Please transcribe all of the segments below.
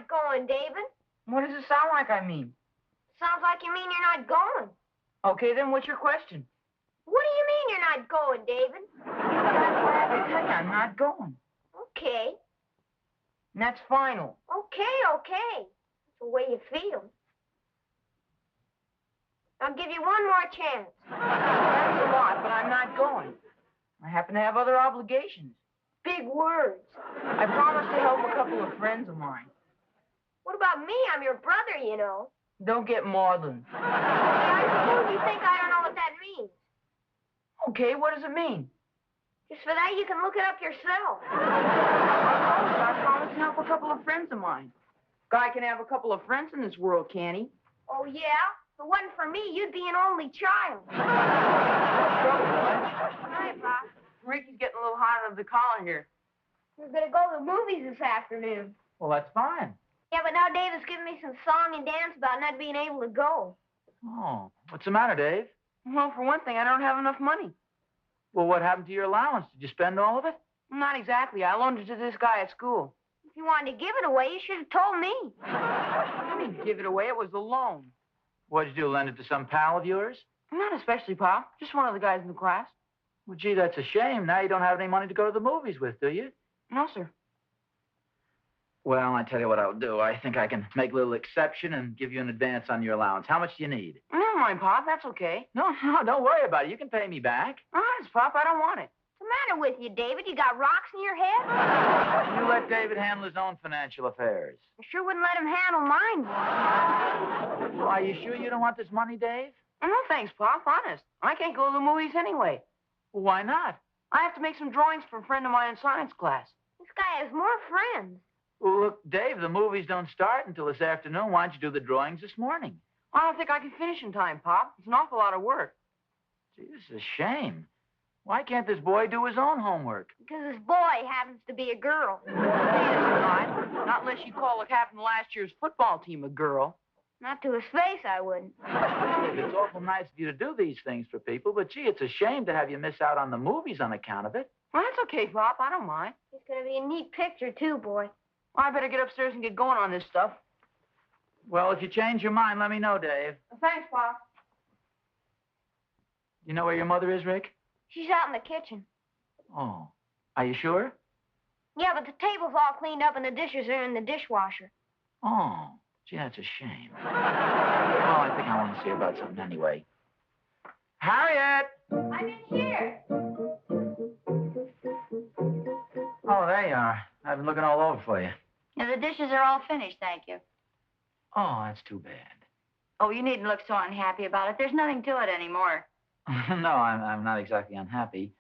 not going, David? What does it sound like I mean? Sounds like you mean you're not going. Okay, then what's your question? What do you mean you're not going, David? That's what I have to tell you. I'm not going. Okay. And that's final. Okay. That's the way you feel. I'll give you one more chance. That's a lot, but I'm not going. I happen to have other obligations. Big words. I promised to help a couple of friends of mine. What about me? I'm your brother, you know. Don't get maudlin. Hey, I suppose you think I don't know what that means. Okay, what does it mean? Just for that, you can look it up yourself. I promised to help a couple of friends of mine. Guy can have a couple of friends in this world, can't he? Oh, yeah? If it wasn't for me, you'd be an only child. Hi, Pop. Ricky's getting a little hot under the collar here. We're going to go to the movies this afternoon. Well, that's fine. Yeah, but now Dave has given me some song and dance about not being able to go. Oh, what's the matter, Dave? Well, for one thing, I don't have enough money. Well, what happened to your allowance? Did you spend all of it? Not exactly. I loaned it to this guy at school. If you wanted to give it away, you should have told me. I didn't give it away. It was a loan. What'd you do, lend it to some pal of yours? Not especially, Pop. Just one of the guys in the class. Well, gee, that's a shame. Now you don't have any money to go to the movies with, do you? No, sir. Well, I tell you what I'll do. I think I can make a little exception and give you an advance on your allowance. How much do you need? Never mind, Pop. That's okay. No, don't worry about it. You can pay me back. Honest, Pop, I don't want it. What's the matter with you, David? You got rocks in your head? You let David handle his own financial affairs. I sure wouldn't let him handle mine. Well, are you sure you don't want this money, Dave? No, thanks, Pop. Honest. I can't go to the movies anyway. Well, why not? I have to make some drawings for a friend of mine in science class. This guy has more friends. Well, look, Dave, the movies don't start until this afternoon. Why don't you do the drawings this morning? I don't think I can finish in time, Pop. It's an awful lot of work. Gee, this is a shame. Why can't this boy do his own homework? Because this boy happens to be a girl. Not unless you call the captain of last year's football team a girl. Not to his face, I wouldn't. It's awful nice of you to do these things for people, but gee, it's a shame to have you miss out on the movies on account of it. Well, that's okay, Pop. I don't mind. It's going to be a neat picture, too, boy. I better get upstairs and get going on this stuff. Well, if you change your mind, let me know, Dave. Thanks, Pop. You know where your mother is, Rick? She's out in the kitchen. Oh, are you sure? Yeah, but the table's all cleaned up and the dishes are in the dishwasher. Oh, gee, that's a shame. Well, I think I want to see her about something anyway. Harriet! I'm in here. Oh, there you are. I've been looking all over for you. Yeah, the dishes are all finished, thank you. Oh, that's too bad. Oh, you needn't look so unhappy about it. There's nothing to it anymore. No, I'm not exactly unhappy.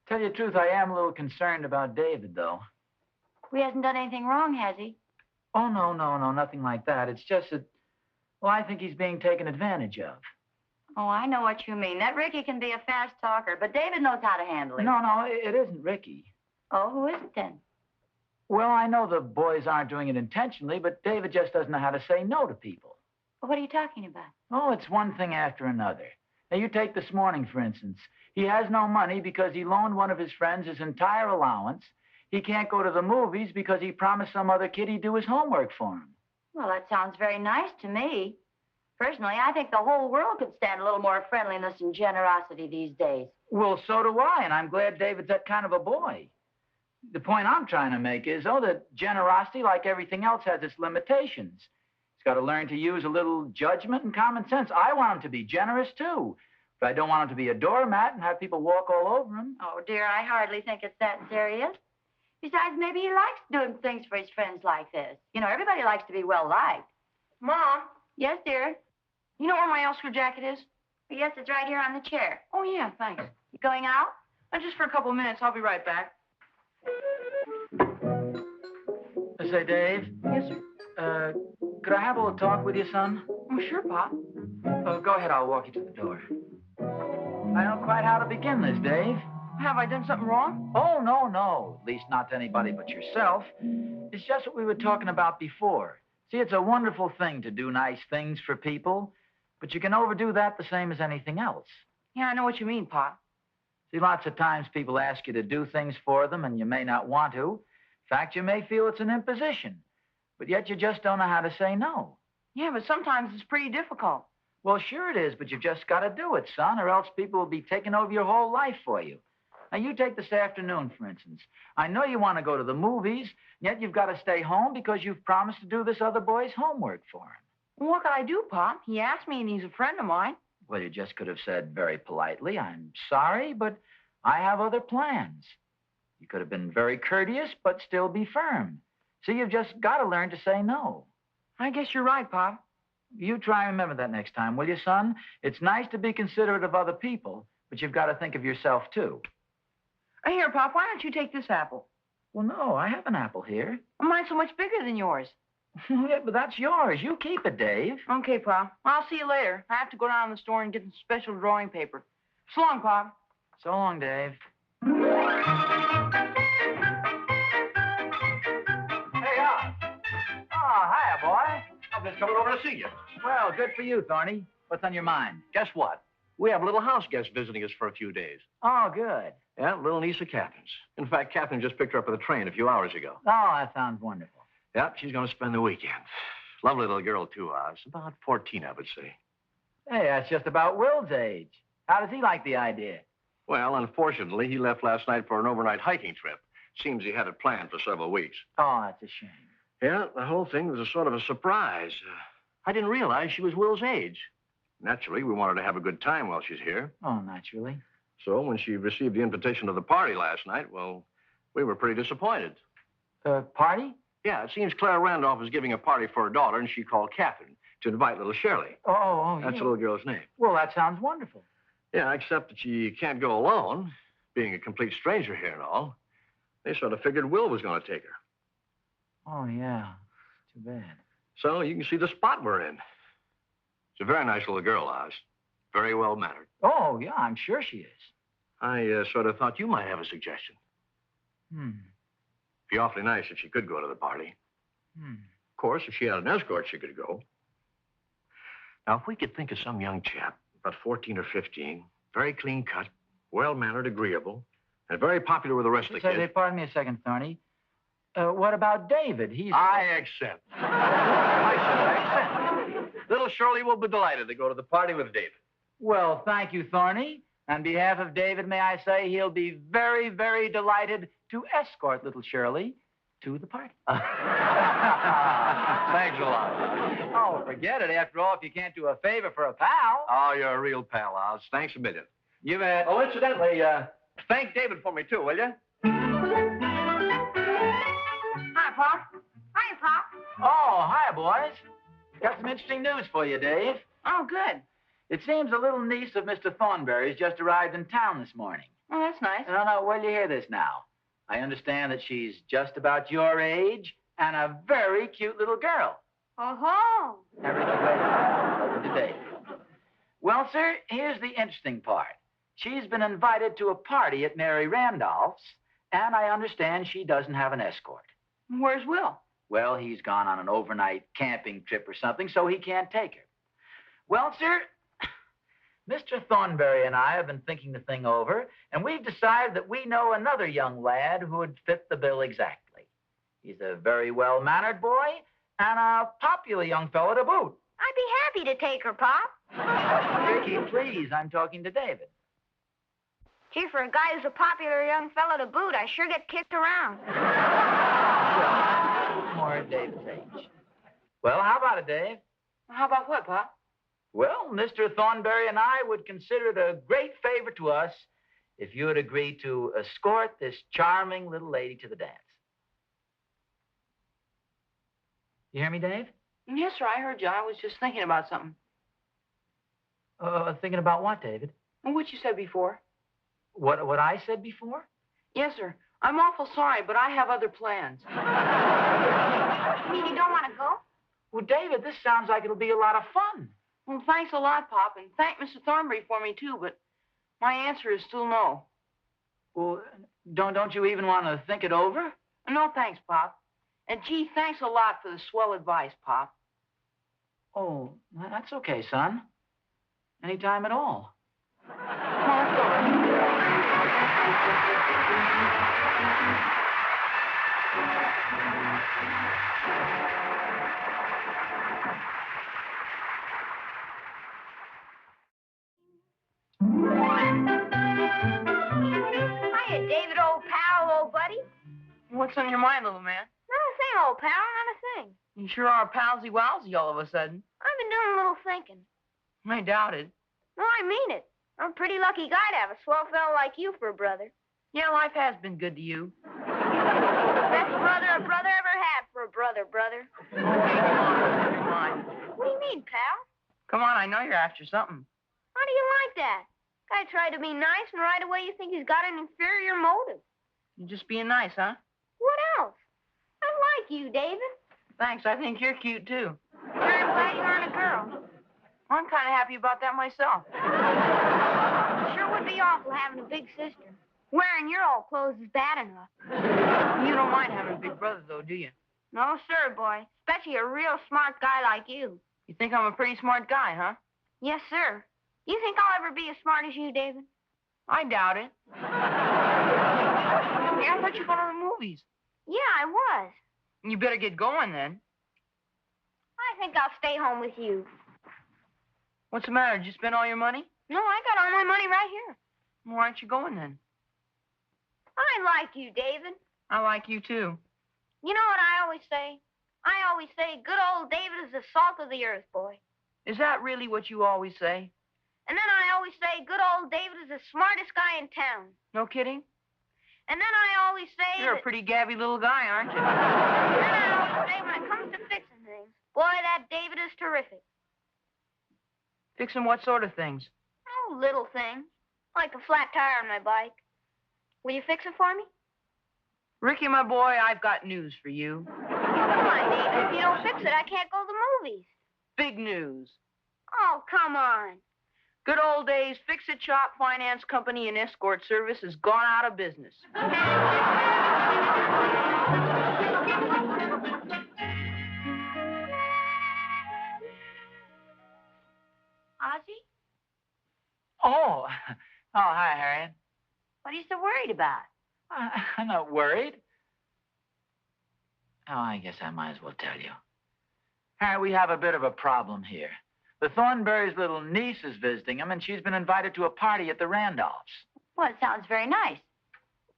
Tell you the truth, I am a little concerned about David, though. He hasn't done anything wrong, has he? Oh, no, nothing like that. It's just that, well, I think he's being taken advantage of. Oh, I know what you mean. That Ricky can be a fast talker, but David knows how to handle it. No, it isn't Ricky. Oh, who is it then? Well, I know the boys aren't doing it intentionally, but David just doesn't know how to say no to people. What are you talking about? Oh, it's one thing after another. Now, you take this morning, for instance. He has no money because he loaned one of his friends his entire allowance. He can't go to the movies because he promised some other kid he'd do his homework for him. Well, that sounds very nice to me. Personally, I think the whole world could stand a little more friendliness and generosity these days. Well, so do I, and I'm glad David's that kind of a boy. The point I'm trying to make is, that generosity, like everything else, has its limitations. He's got to learn to use a little judgment and common sense. I want him to be generous, too. But I don't want him to be a doormat and have people walk all over him. Oh, dear, I hardly think it's that serious. Besides, maybe he likes doing things for his friends like this. You know, everybody likes to be well-liked. Mom? Yes, dear? You know where my Oscar jacket is? Yes, it's right here on the chair. Oh, yeah, thanks. You going out? Just for a couple of minutes. I'll be right back. Say, Dave? Yes, sir? Could I have a little talk with you, son? Oh, sure, Pop. Go ahead. I'll walk you to the door. I don't know quite how to begin this, Dave. Have I done something wrong? Oh, no. At least not to anybody but yourself. It's just what we were talking about before. See, it's a wonderful thing to do nice things for people, but you can overdo that the same as anything else. Yeah, I know what you mean, Pop. See, lots of times people ask you to do things for them, and you may not want to. In fact, you may feel it's an imposition. But yet you just don't know how to say no. Yeah, but sometimes it's pretty difficult. Well, sure it is, but you've just got to do it, son, or else people will be taking over your whole life for you. Now, you take this afternoon, for instance. I know you want to go to the movies, yet you've got to stay home because you've promised to do this other boy's homework for him. Well, what can I do, Pop? He asked me, and he's a friend of mine. Well, you just could have said very politely, I'm sorry, but I have other plans. You could have been very courteous, but still be firm. See, you've just got to learn to say no. I guess you're right, Pop. You try and remember that next time, will you, son? It's nice to be considerate of other people, but you've got to think of yourself, too. Here, Pop, why don't you take this apple? Well, no, I have an apple here. Well, mine's so much bigger than yours. Yeah, but that's yours. You keep it, Dave. Okay, Pop. I'll see you later. I have to go down to the store and get some special drawing paper. So long, Pop. So long, Dave. Hey, hiya, boy. I've been coming over to see you. Well, good for you, Thorny. What's on your mind? Guess what? We have a little house guest visiting us for a few days. Oh, good. Yeah, little niece of Catherine's. In fact, Catherine just picked her up at the train a few hours ago. Oh, that sounds wonderful. Yep, she's going to spend the weekend. Lovely little girl, too. About 14, I would say. Hey, that's just about Will's age. How does he like the idea? Well, unfortunately, he left last night for an overnight hiking trip. Seems he had it planned for several weeks. Oh, that's a shame. Yeah, the whole thing was a sort of a surprise. I didn't realize she was Will's age. Naturally, we wanted to have a good time while she's here. Oh, naturally. So when she received the invitation to the party last night, well, we were pretty disappointed. Party? Yeah, it seems Claire Randolph is giving a party for her daughter, and she called Catherine to invite little Shirley. Oh, That's the little girl's name. Well, that sounds wonderful. Yeah, except that she can't go alone, being a complete stranger here and all. They sort of figured Will was going to take her. Oh, yeah. Too bad. So you can see the spot we're in. She's a very nice little girl, Oz. Very well-mannered. Oh, yeah, I'm sure she is. I sort of thought you might have a suggestion. Hmm. Be awfully nice if she could go to the party. Hmm. Of course, if she had an escort, she could go. Now, if we could think of some young chap, about 14 or 15, very clean-cut, well-mannered, agreeable, and very popular with the rest of the kids. Pardon me a second, Thorny. What about David? I accept. I accept. Little Shirley will be delighted to go to the party with David. Well, thank you, Thorny. On behalf of David, may I say he'll be very, very delighted to escort little Shirley to the party. Thanks a lot. Oh, forget it. After all, if you can't do a favor for a pal. Oh, you're a real pal, Oz. Thanks a million. You bet. Oh, incidentally, thank David for me, too, will you? Hi, Pop. Hiya, Pop. Oh, hiya, boys. Got some interesting news for you, Dave. Oh, good. It seems a little niece of Mr. Thornberry's just arrived in town this morning. Oh, that's nice. No, well, you hear this now. I understand that she's just about your age and a very cute little girl. Oh-ho. Everything over to Dave. Well, sir, here's the interesting part. She's been invited to a party at Mary Randolph's, and I understand she doesn't have an escort. Where's Will? Well, he's gone on an overnight camping trip or something, so he can't take her. Well, sir, Mr. Thornberry and I have been thinking the thing over, and we've decided that we know another young lad who would fit the bill exactly. He's a very well-mannered boy and a popular young fellow to boot. I'd be happy to take her, Pop. Ricky, please, I'm talking to David. Gee, for a guy who's a popular young fellow to boot, I sure get kicked around. More at David's age. Well, how about it, Dave? How about what, Pop? Well, Mr. Thornberry and I would consider it a great favor to us if you would agree to escort this charming little lady to the dance. You hear me, Dave? Yes, sir, I heard you. I was just thinking about something. Thinking about what, David? What you said before. What I said before? Yes, sir. I'm awful sorry, but I have other plans. You mean you don't want to go? Well, David, this sounds like it'll be a lot of fun. Well, thanks a lot, Pop, and thank Mr. Thornberry for me, too, but my answer is still no. Well, don't you even want to think it over? No, thanks, Pop. And, gee, thanks a lot for the swell advice, Pop. Oh, that's okay, son. Anytime at all. Well, that's all right. Hiya, David, old pal, old buddy. What's on your mind, little man? Not a thing, old pal, not a thing. You sure are palsy-walsy all of a sudden. I've been doing a little thinking. I doubt it. No, I mean it. I'm a pretty lucky guy to have a swell fellow like you for a brother. Yeah, life has been good to you. Best brother a brother ever had for a brother, brother. Okay, come on. Come on. What do you mean, pal? Come on, I know you're after something. How do you like that? Guy tried to be nice, and right away you think he's got an inferior motive. You're just being nice, huh? What else? I like you, David. Thanks, I think you're cute, too. I'm glad you aren't a girl. I'm kind of happy about that myself. Sure would be awful having a big sister. Wearing your old clothes is bad enough. You don't mind having a big brother, though, do you? No, sir, boy. Especially a real smart guy like you. You think I'm a pretty smart guy, huh? Yes, sir. You think I'll ever be as smart as you, David? I doubt it. Yeah, I thought you were going to the movies. Yeah, I was. You better get going, then. I think I'll stay home with you. What's the matter? Did you spend all your money? No, I got all my money right here. Well, why aren't you going, then? I like you, David. I like you, too. You know what I always say? I always say good old David is the salt of the earth, boy. Is that really what you always say? And then I always say good old David is the smartest guy in town. No kidding? And then I always say You're a pretty gabby little guy, aren't you? And then I always say when it comes to fixing things, boy, that David is terrific. Fixing what sort of things? Oh, little things. Like a flat tire on my bike. Will you fix it for me? Ricky, my boy, I've got news for you. Come on, David. If you don't fix it, I can't go to the movies. Big news. Oh, come on. Good old days, Fix-It Shop Finance Company and Escort Service has gone out of business. Ozzie? Oh, hi, Harriet. What are you so worried about? I'm not worried. Oh, I guess I might as well tell you. Harriet, we have a bit of a problem here. The Thornberry's little niece is visiting him, and she's been invited to a party at the Randolphs. Well, it sounds very nice.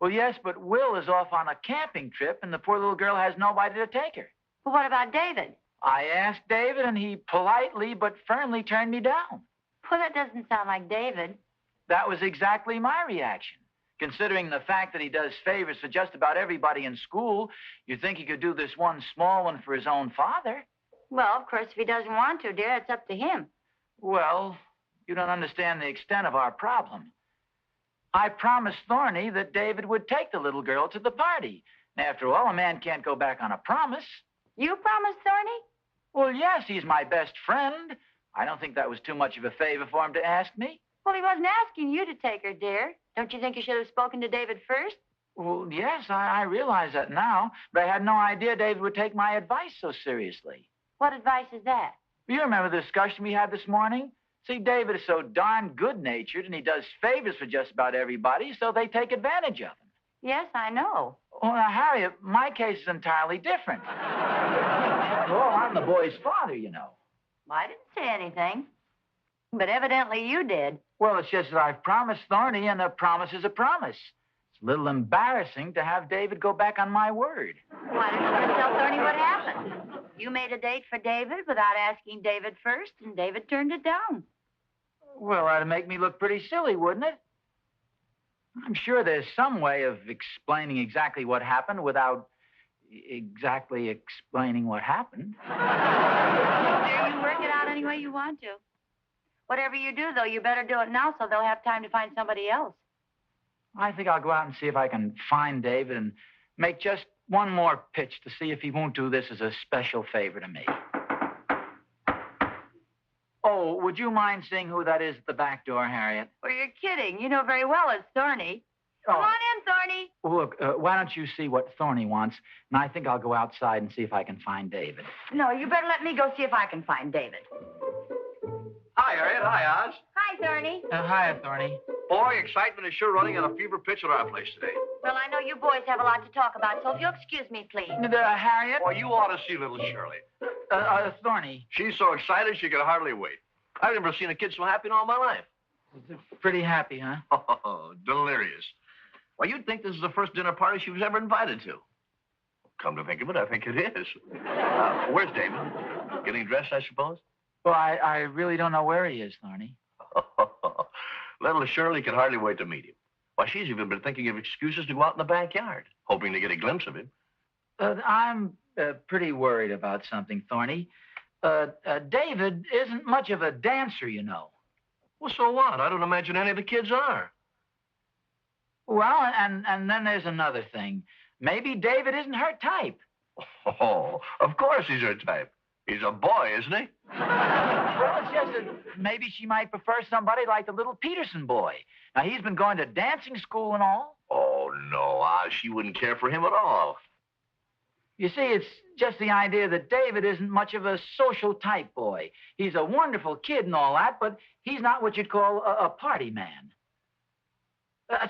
Well, yes, but Will is off on a camping trip, and the poor little girl has nobody to take her. But what about David? I asked David, and he politely but firmly turned me down. Well, that doesn't sound like David. That was exactly my reaction. Considering the fact that he does favors for just about everybody in school, you'd think he could do this one small one for his own father. Well, of course, if he doesn't want to, dear, it's up to him. Well, you don't understand the extent of our problem. I promised Thorny that David would take the little girl to the party. After all, a man can't go back on a promise. You promised, Thorny? Well, yes, he's my best friend. I don't think that was too much of a favor for him to ask me. Well, he wasn't asking you to take her, dear. Don't you think you should have spoken to David first? Well, yes, I realize that now, but I had no idea David would take my advice so seriously. What advice is that? You remember the discussion we had this morning? See, David is so darn good-natured, and he does favors for just about everybody, so they take advantage of him. Yes, I know. Oh, now, Harriet, my case is entirely different. After all, I'm the boy's father, you know. Well, I didn't say anything. But evidently you did. Well, it's just that I've promised Thorny, and a promise is a promise. It's a little embarrassing to have David go back on my word. Why don't you just tell Thorny what happened? You made a date for David without asking David first, and David turned it down. Well, that'd make me look pretty silly, wouldn't it? I'm sure there's some way of explaining exactly what happened without exactly explaining what happened. Dear, you work it out any way you want to. Whatever you do, though, you better do it now so they'll have time to find somebody else. I think I'll go out and see if I can find David and make just one more pitch to see if he won't do this as a special favor to me. Oh, would you mind seeing who that is at the back door, Harriet? Well, you're kidding. You know very well it's Thorny. Come on in, Thorny. Well, look, why don't you see what Thorny wants, and I think I'll go outside and see if I can find David. No, you better let me go see if I can find David. Hi, Harriet. Hi, Oz. Hi, Thorny. Hiya, Thorny. Boy, excitement is sure running at a fever pitch at our place today. Well, I know you boys have a lot to talk about, so if you'll excuse me, please. Harriet? Boy, you ought to see little Shirley. Thorny. She's so excited she can hardly wait. I've never seen a kid so happy in all my life. Pretty happy, huh? Oh, delirious. Well, you'd think this is the first dinner party she was ever invited to. Come to think of it, I think it is. Where's David? Getting dressed, I suppose? Well, I really don't know where he is, Thorny. Little Shirley can hardly wait to meet him. Why, she's even been thinking of excuses to go out in the backyard, hoping to get a glimpse of him. I'm pretty worried about something, Thorny. David isn't much of a dancer, you know. Well, so what? I don't imagine any of the kids are. Well, and then there's another thing. Maybe David isn't her type. Oh, of course he's her type. He's a boy, isn't he? Well, it's just that maybe she might prefer somebody like the little Peterson boy. Now, he's been going to dancing school and all. Oh, no, she wouldn't care for him at all. You see, it's just the idea that David isn't much of a social type boy. He's a wonderful kid and all that, but he's not what you'd call a party man.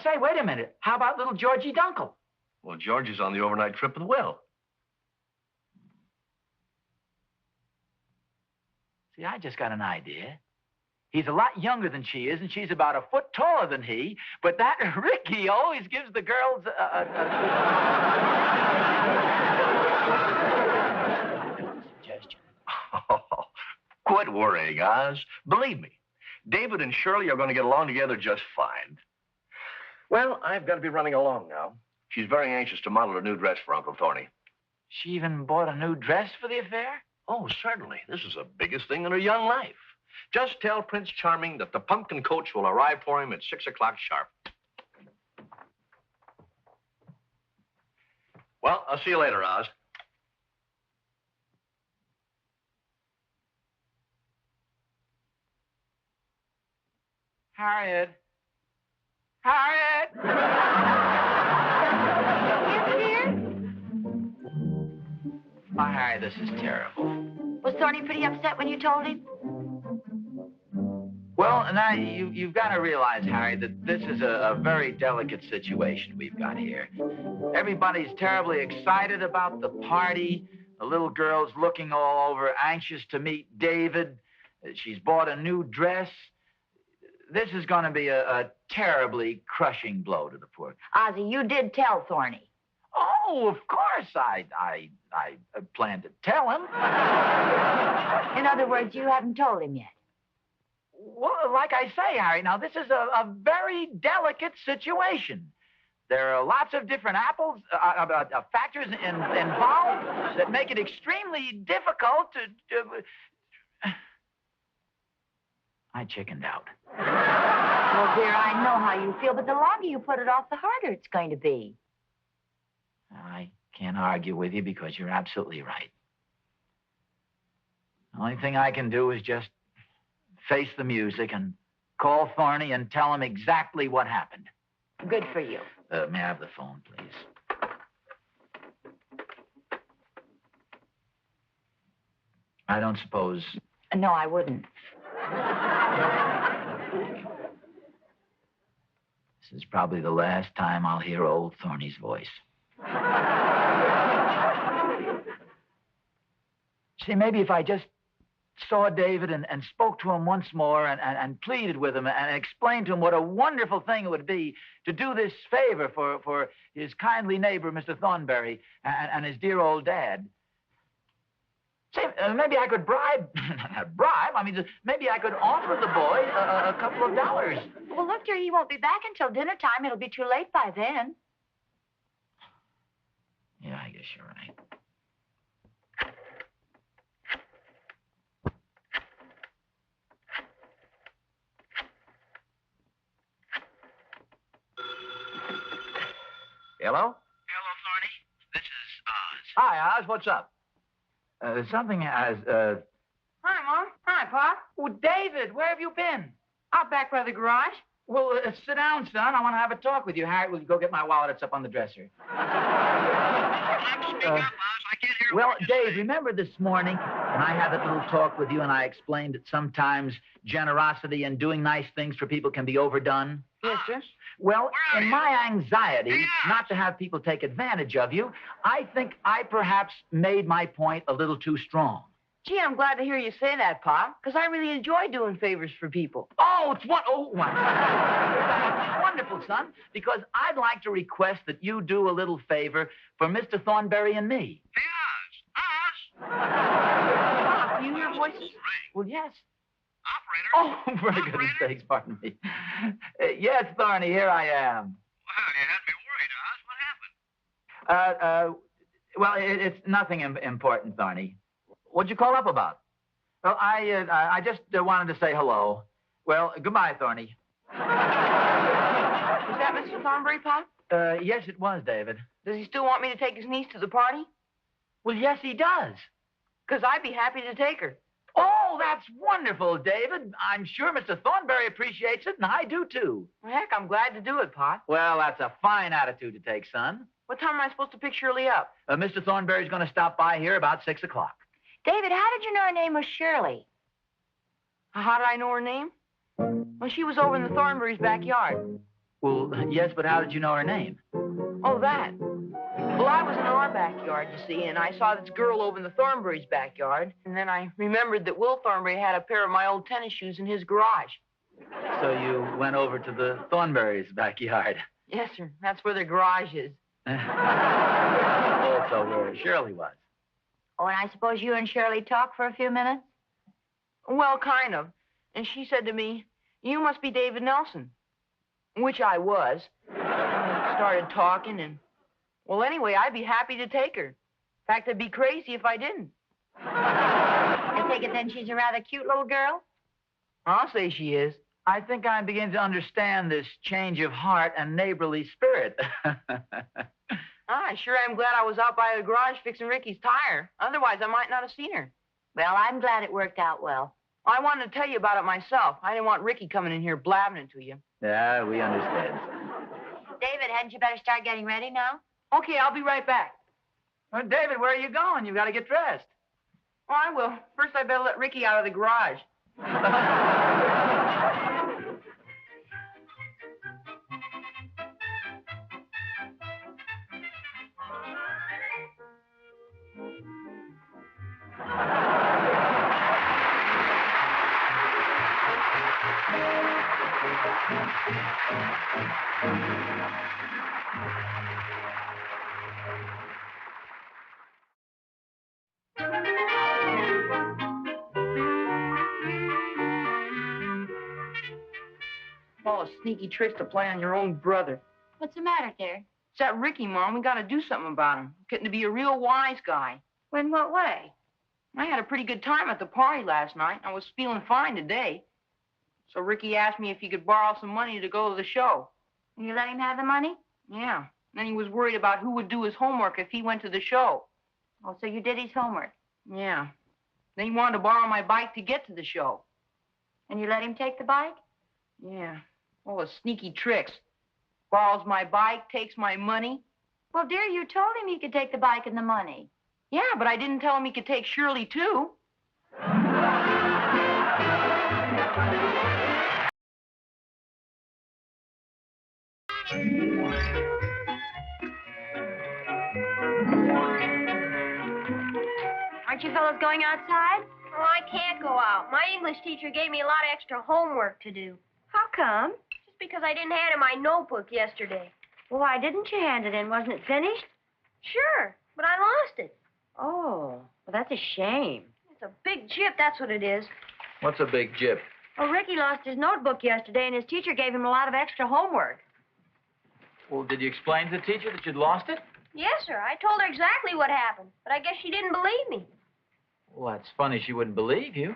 Say, wait a minute. How about little Georgie Dunkel? Well, George is on the overnight trip with Will. See, I just got an idea. He's a lot younger than she is, and she's about a foot taller than he, but that Ricky always gives the girls suggestion. Quit worrying, Oz. Believe me, David and Shirley are going to get along together just fine. Well, I've got to be running along now. She's very anxious to model a new dress for Uncle Thorny. She even bought a new dress for the affair? Oh, certainly. This is the biggest thing in her young life. Just tell Prince Charming that the pumpkin coach will arrive for him at 6 o'clock sharp. Well, I'll see you later, Oz. Harriet. Harriet! Oh, Harry, this is terrible. Was Thorny pretty upset when you told him? Well, now, you've got to realize, Harry, that this is a very delicate situation we've got here. Everybody's terribly excited about the party. The little girl's looking all over, anxious to meet David. She's bought a new dress. This is going to be a terribly crushing blow to the poor. Ozzie, you did tell Thorny. Oh, of course, I planned to tell him. In other words, you haven't told him yet. Well, like I say, Harry, now this is a very delicate situation. There are lots of different factors involved that make it extremely difficult to... I chickened out. Well, dear, I know how you feel, but the longer you put it off, the harder it's going to be. I can't argue with you because you're absolutely right. The only thing I can do is just face the music and call Thorny and tell him exactly what happened. Good for you. May I have the phone, please? I don't suppose... No, I wouldn't. This is probably the last time I'll hear old Thorny's voice. See, maybe if I just saw David and spoke to him once more and pleaded with him and explained to him what a wonderful thing it would be to do this favor for his kindly neighbor, Mr. Thornberry, and his dear old dad. Say, maybe I could bribe, maybe I could offer the boy a couple of dollars. Well, look, dear, he won't be back until dinner time. It'll be too late by then. Yeah, I guess you're right. Hello? Hello, Thorny. This is Oz. Hi, Oz. What's up? Something has, Hi, Mom. Hi, Pop. Oh, David, where have you been? Out back by the garage. Well, sit down, son. I want to have a talk with you. Harriet, will you go get my wallet? It's up on the dresser. Speak up, Oz. I can't hear Well, what you're Dave, saying. remember this morning when I had that little talk with you and I explained that sometimes generosity and doing nice things for people can be overdone? Yes, sir. Well, Where are in you? my anxiety Hey, Oz. not to have people take advantage of you, I think I perhaps made my point a little too strong. Gee, I'm glad to hear you say that, Pop, because I really enjoy doing favors for people. Oh, it's one. Oh, my. That's wonderful, son, because I'd like to request that you do a little favor for Mr. Thornberry and me. Hey, Oz. Oz. Pop, do you hear voices? Ring. Well, yes. Operator. Oh, for goodness Operator? sakes, pardon me. Yes, Thorny, here I am. Well, you had me worried, Oz. What happened? Well, it's nothing important, Thorny. What'd you call up about? Well, I just wanted to say hello. Well, goodbye, Thorny. Was that Mr. Thornberry, Pop? Yes, it was, David. Does he still want me to take his niece to the party? Well, yes, he does. Because I'd be happy to take her. Oh, that's wonderful, David. I'm sure Mr. Thornberry appreciates it, and I do, too. Well, heck, I'm glad to do it, Pop. Well, that's a fine attitude to take, son. What time am I supposed to pick Shirley up? Mr. Thornberry's going to stop by here about 6 o'clock. David, how did you know her name was Shirley? How did I know her name? Well, she was over in the Thornberry's backyard. Well, yes, but how did you know her name? Oh, that. Well, I was in our backyard, you see, and I saw this girl over in the Thornberry's backyard, and then I remembered that Will Thornberry had a pair of my old tennis shoes in his garage. So you went over to the Thornberry's backyard. Yes, sir. That's where their garage is. Also where Shirley was. Oh, and I suppose you and Shirley talked for a few minutes? Well, kind of. And she said to me, "You must be David Nelson," which I was. And we started talking, and, well, anyway, I'd be happy to take her. In fact, I'd be crazy if I didn't. I take it then she's a rather cute little girl? I'll say she is. I think I'm beginning to understand this change of heart and neighborly spirit. I sure am glad I was out by the garage fixing Ricky's tire. Otherwise, I might not have seen her. Well, I'm glad it worked out well. I wanted to tell you about it myself. I didn't want Ricky coming in here blabbing it to you. Yeah, we understand. David, hadn't you better start getting ready now? Okay, I'll be right back. Well, David, where are you going? You've got to get dressed. Oh, I will. First, I better let Ricky out of the garage. All the sneaky tricks to play on your own brother. What's the matter, dear? It's that Ricky, Mom. We got to do something about him. Getting to be a real wise guy. In what way? I had a pretty good time at the party last night. I was feeling fine today. So Ricky asked me if he could borrow some money to go to the show. And you let him have the money? Yeah. Then he was worried about who would do his homework if he went to the show. Oh, so you did his homework. Yeah. Then he wanted to borrow my bike to get to the show. And you let him take the bike? Yeah. All the sneaky tricks. Borrows my bike, takes my money. Well, dear, you told him he could take the bike and the money. Yeah, but I didn't tell him he could take Shirley, too. Aren't you fellows going outside? Oh, I can't go out. My English teacher gave me a lot of extra homework to do. How come? Just because I didn't hand him my notebook yesterday. Well, why didn't you hand it in? Wasn't it finished? Sure, but I lost it. Oh, well, that's a shame. It's a big chip, that's what it is. What's a big jip? Well, Ricky lost his notebook yesterday, and his teacher gave him a lot of extra homework. Well, did you explain to the teacher that you'd lost it? Yes, sir. I told her exactly what happened, but I guess she didn't believe me. Well, that's funny she wouldn't believe you.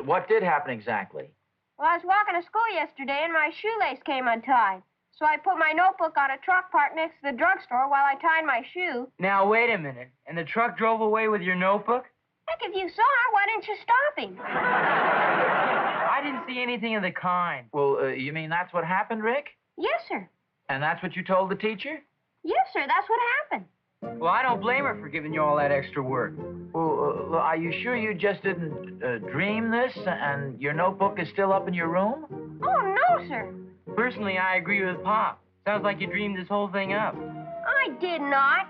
What did happen exactly? Well, I was walking to school yesterday, and my shoelace came untied. So I put my notebook on a truck parked next to the drugstore while I tied my shoe. Now, wait a minute. And the truck drove away with your notebook? Heck, if you saw her, why didn't you stop him? I I didn't see anything of the kind. Well, you mean that's what happened, Rick? Yes, sir. And that's what you told the teacher? Yes, sir, that's what happened. Well, I don't blame her for giving you all that extra work. Well, are you sure you just didn't dream this and your notebook is still up in your room? Oh, no, sir. Personally, I agree with Pop. Sounds like you dreamed this whole thing up. I did not.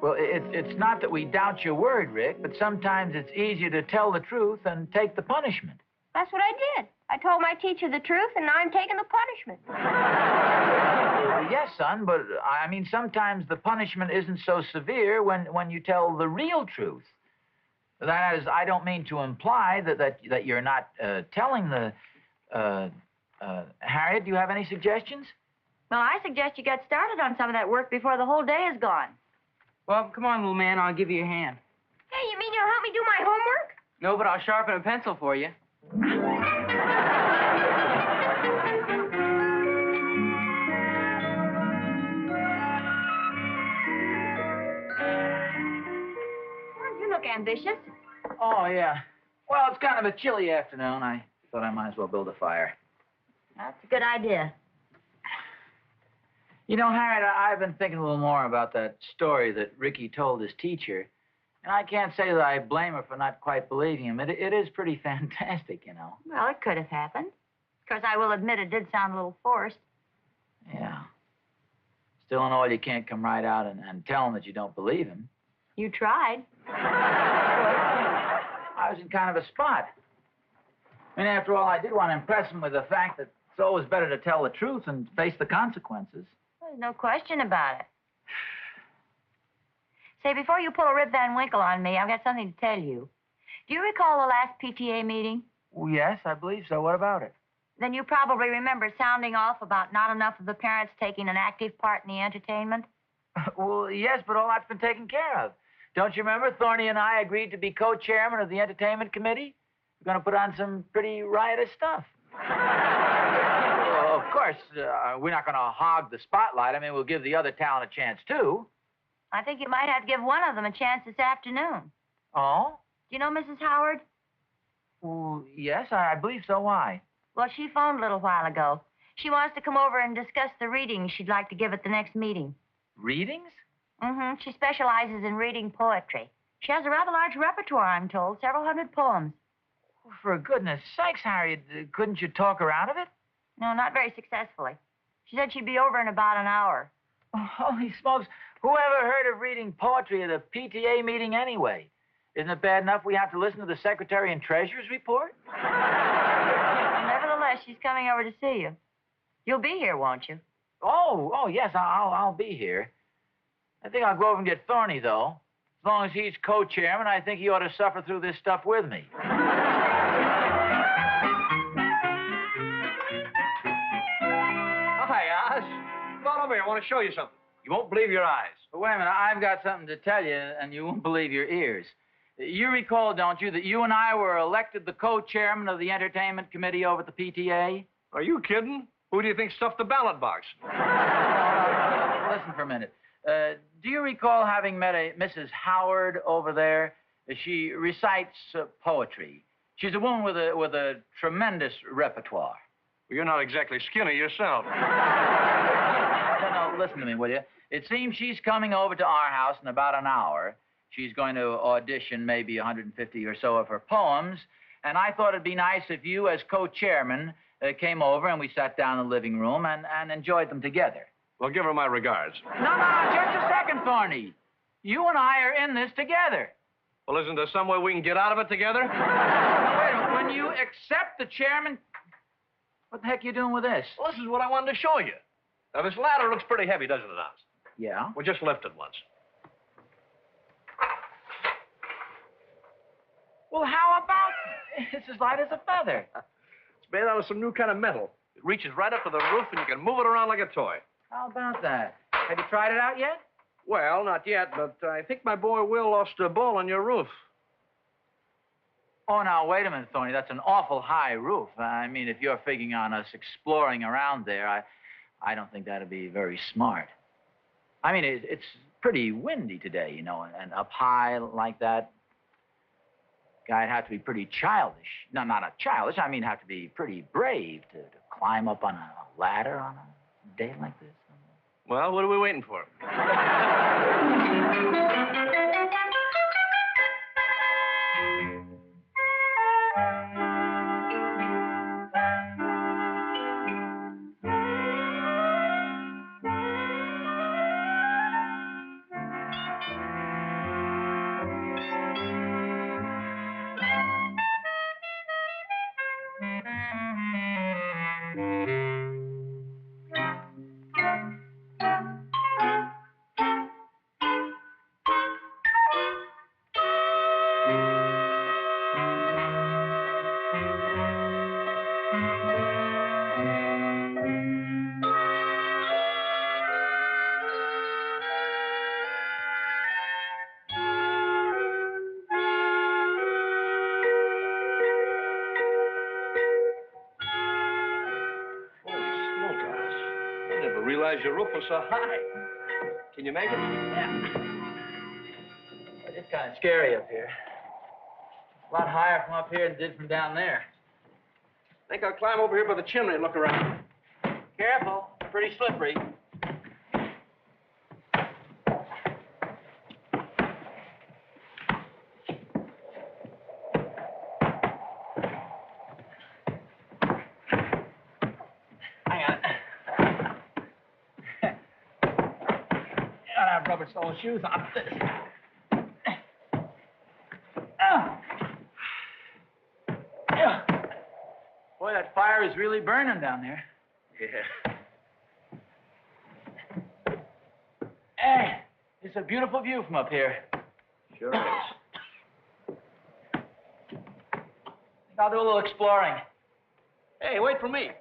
Well, it's not that we doubt your word, Rick, but sometimes it's easier to tell the truth and take the punishment. That's what I did. I told my teacher the truth, and now I'm taking the punishment. Yes, son, but I mean, sometimes the punishment isn't so severe when you tell the real truth. That is, I don't mean to imply that you're not telling the... Harriet, do you have any suggestions? Well, I suggest you get started on some of that work before the whole day is gone. Well, come on, little man. I'll give you a hand. Hey, you mean you'll help me do my homework? No, but I'll sharpen a pencil for you. You look ambitious. Oh, yeah. Well, it's kind of a chilly afternoon. I thought I might as well build a fire. That's a good idea. You know, Harriet, I've been thinking a little more about that story that Ricky told his teacher, and I can't say that I blame her for not quite believing him. It is pretty fantastic, you know. Well, it could have happened. Of course, I will admit it did sound a little forced. Yeah. Still and all, you can't come right out and tell him that you don't believe him. You tried. I was in kind of a spot. I mean, after all, I did want to impress him with the fact that it's always better to tell the truth and face the consequences. There's no question about it. Say, before you pull a Rip Van Winkle on me, I've got something to tell you. Do you recall the last PTA meeting? Well, yes, I believe so. What about it? Then you probably remember sounding off about not enough of the parents taking an active part in the entertainment. Well, yes, but all that's been taken care of. Don't you remember Thorny and I agreed to be co-chairman of the entertainment committee? We're going to put on some pretty riotous stuff. Well, of course, we're not going to hog the spotlight. I mean, we'll give the other talent a chance, too. I think you might have to give one of them a chance this afternoon. Oh? Do you know Mrs. Howard? Well, yes, I believe so. Why? Well, she phoned a little while ago. She wants to come over and discuss the readings she'd like to give at the next meeting. Readings? Mm-hmm. She specializes in reading poetry. She has a rather large repertoire, I'm told, several hundred poems. Oh, for goodness sakes, Harriet, couldn't you talk her out of it? No, not very successfully. She said she'd be over in about an hour. Oh, holy smokes. Whoever heard of reading poetry at a PTA meeting anyway? Isn't it bad enough we have to listen to the Secretary and Treasurer's report? Nevertheless, she's coming over to see you. You'll be here, won't you? Oh, yes, I'll be here. I think I'll go over and get Thorny, though. As long as he's co-chairman, I think he ought to suffer through this stuff with me. Oh, hi, Oz. Come on over here. I want to show you something. You won't believe your eyes. But wait a minute, I've got something to tell you, and you won't believe your ears. You recall, don't you, that you and I were elected the co-chairman of the entertainment committee over at the PTA? Are you kidding? Who do you think stuffed the ballot box? Listen for a minute. Do you recall having met a Mrs. Howard over there? She recites poetry. She's a woman with a tremendous repertoire. Well, you're not exactly skinny yourself. No, listen to me, will you? It seems she's coming over to our house in about an hour. She's going to audition maybe 150 or so of her poems, and I thought it'd be nice if you, as co-chairman, came over and we sat down in the living room and enjoyed them together. Well, give her my regards. No, just a second, Thorny. You and I are in this together. Well, isn't there some way we can get out of it together? Wait a minute. When you accept the chairman... What the heck are you doing with this? Well, this is what I wanted to show you. Now, this ladder looks pretty heavy, doesn't it, Oz? Yeah? Well, just lift it once. Well, how about... It's as light as a feather. It's made out of some new kind of metal. It reaches right up to the roof, and you can move it around like a toy. How about that? Have you tried it out yet? Well, not yet, but I think my boy Will lost a ball on your roof. Oh, now, wait a minute, Thorny. That's an awful high roof. I mean, if you're figuring on us exploring around there, I don't think that'd be very smart. I mean, it's pretty windy today, you know, and up high like that. Guy'd have to be pretty childish. No, not childish. I mean, have to be pretty brave to climb up on a ladder on a day like this. Well, what are we waiting for? Your roof was so high. Can you make it? Yeah. It's kind of scary up here. A lot higher from up here than it did from down there. I think I'll climb over here by the chimney and look around. Careful. Pretty slippery. Rubber sole shoes on this. Boy, that fire is really burning down there. Yeah. Hey, it's a beautiful view from up here. Sure is. I'll do a little exploring. Hey, wait for me.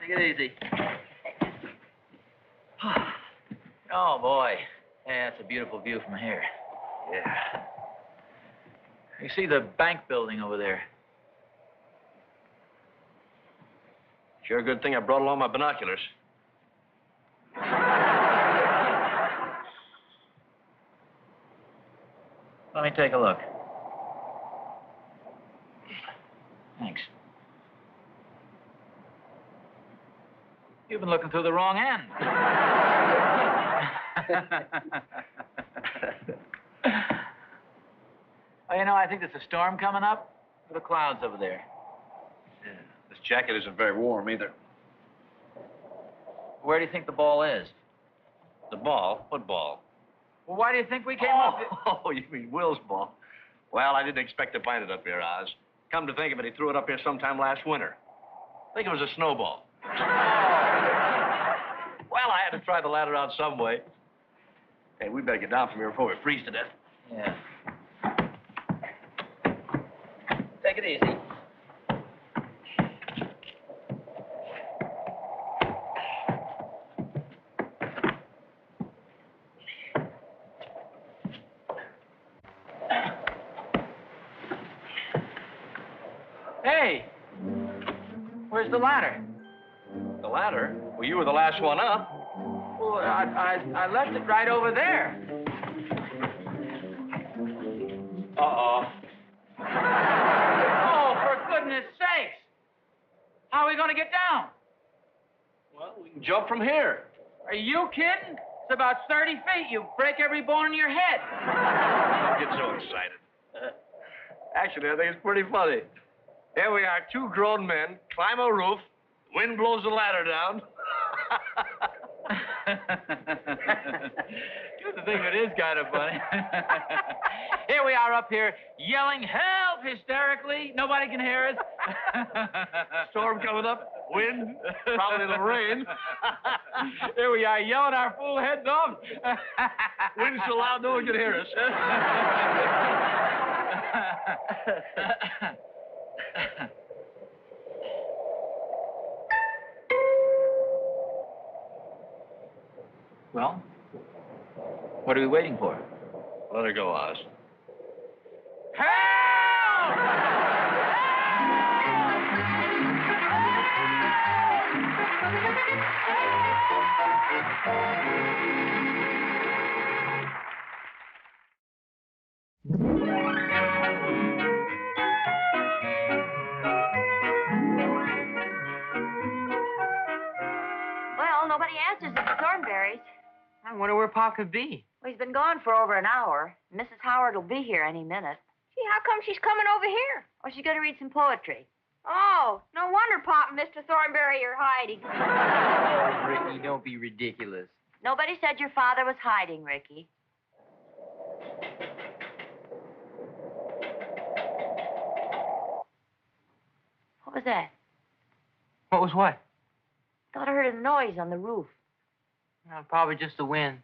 Take it easy. Oh, boy. Yeah, it's a beautiful view from here. Yeah. You see the bank building over there? Sure a good thing I brought along my binoculars. Let me take a look. Thanks. You've been looking through the wrong end. Well, you know, I think there's a storm coming up. Look at the clouds over there. Yeah. This jacket isn't very warm either. Where do you think the ball is? The ball? What ball? Well, why do you think we came up here? Oh, you mean Will's ball. Well, I didn't expect to find it up here, Oz. Come to think of it, he threw it up here sometime last winter. I think it was a snowball. Well, I had to try the ladder out some way. Hey, we better get down from here before we freeze to death. Yeah. Take it easy. Hey, where's the ladder? The ladder? Well, you were the last one up. Well, I left it right over there. Uh-oh. Oh, for goodness sakes! How are we going to get down? Well, we can jump from here. Are you kidding? It's about 30 feet. You break every bone in your head. Don't get so excited. Actually, I think it's pretty funny. Here we are, two grown men, climb a roof, wind blows the ladder down. The thing that is kind of funny. Here we are up here yelling help hysterically. Nobody can hear us. Storm coming up, wind, probably it'll rain. Here we are yelling our fool heads off. Wind so loud no one can hear us. Well, what are we waiting for? Let her go, Oz. Help! Well, nobody answers at the Thornberrys. I wonder where Pop could be. Well, he's been gone for over an hour. Mrs. Howard will be here any minute. Gee, how come she's coming over here? Oh, she's going to read some poetry. Oh, no wonder Pop and Mr. Thornberry are hiding. Oh, Ricky, don't be ridiculous. Nobody said your father was hiding, Ricky. What was that? What was what? Thought I heard a noise on the roof. Probably just the wind.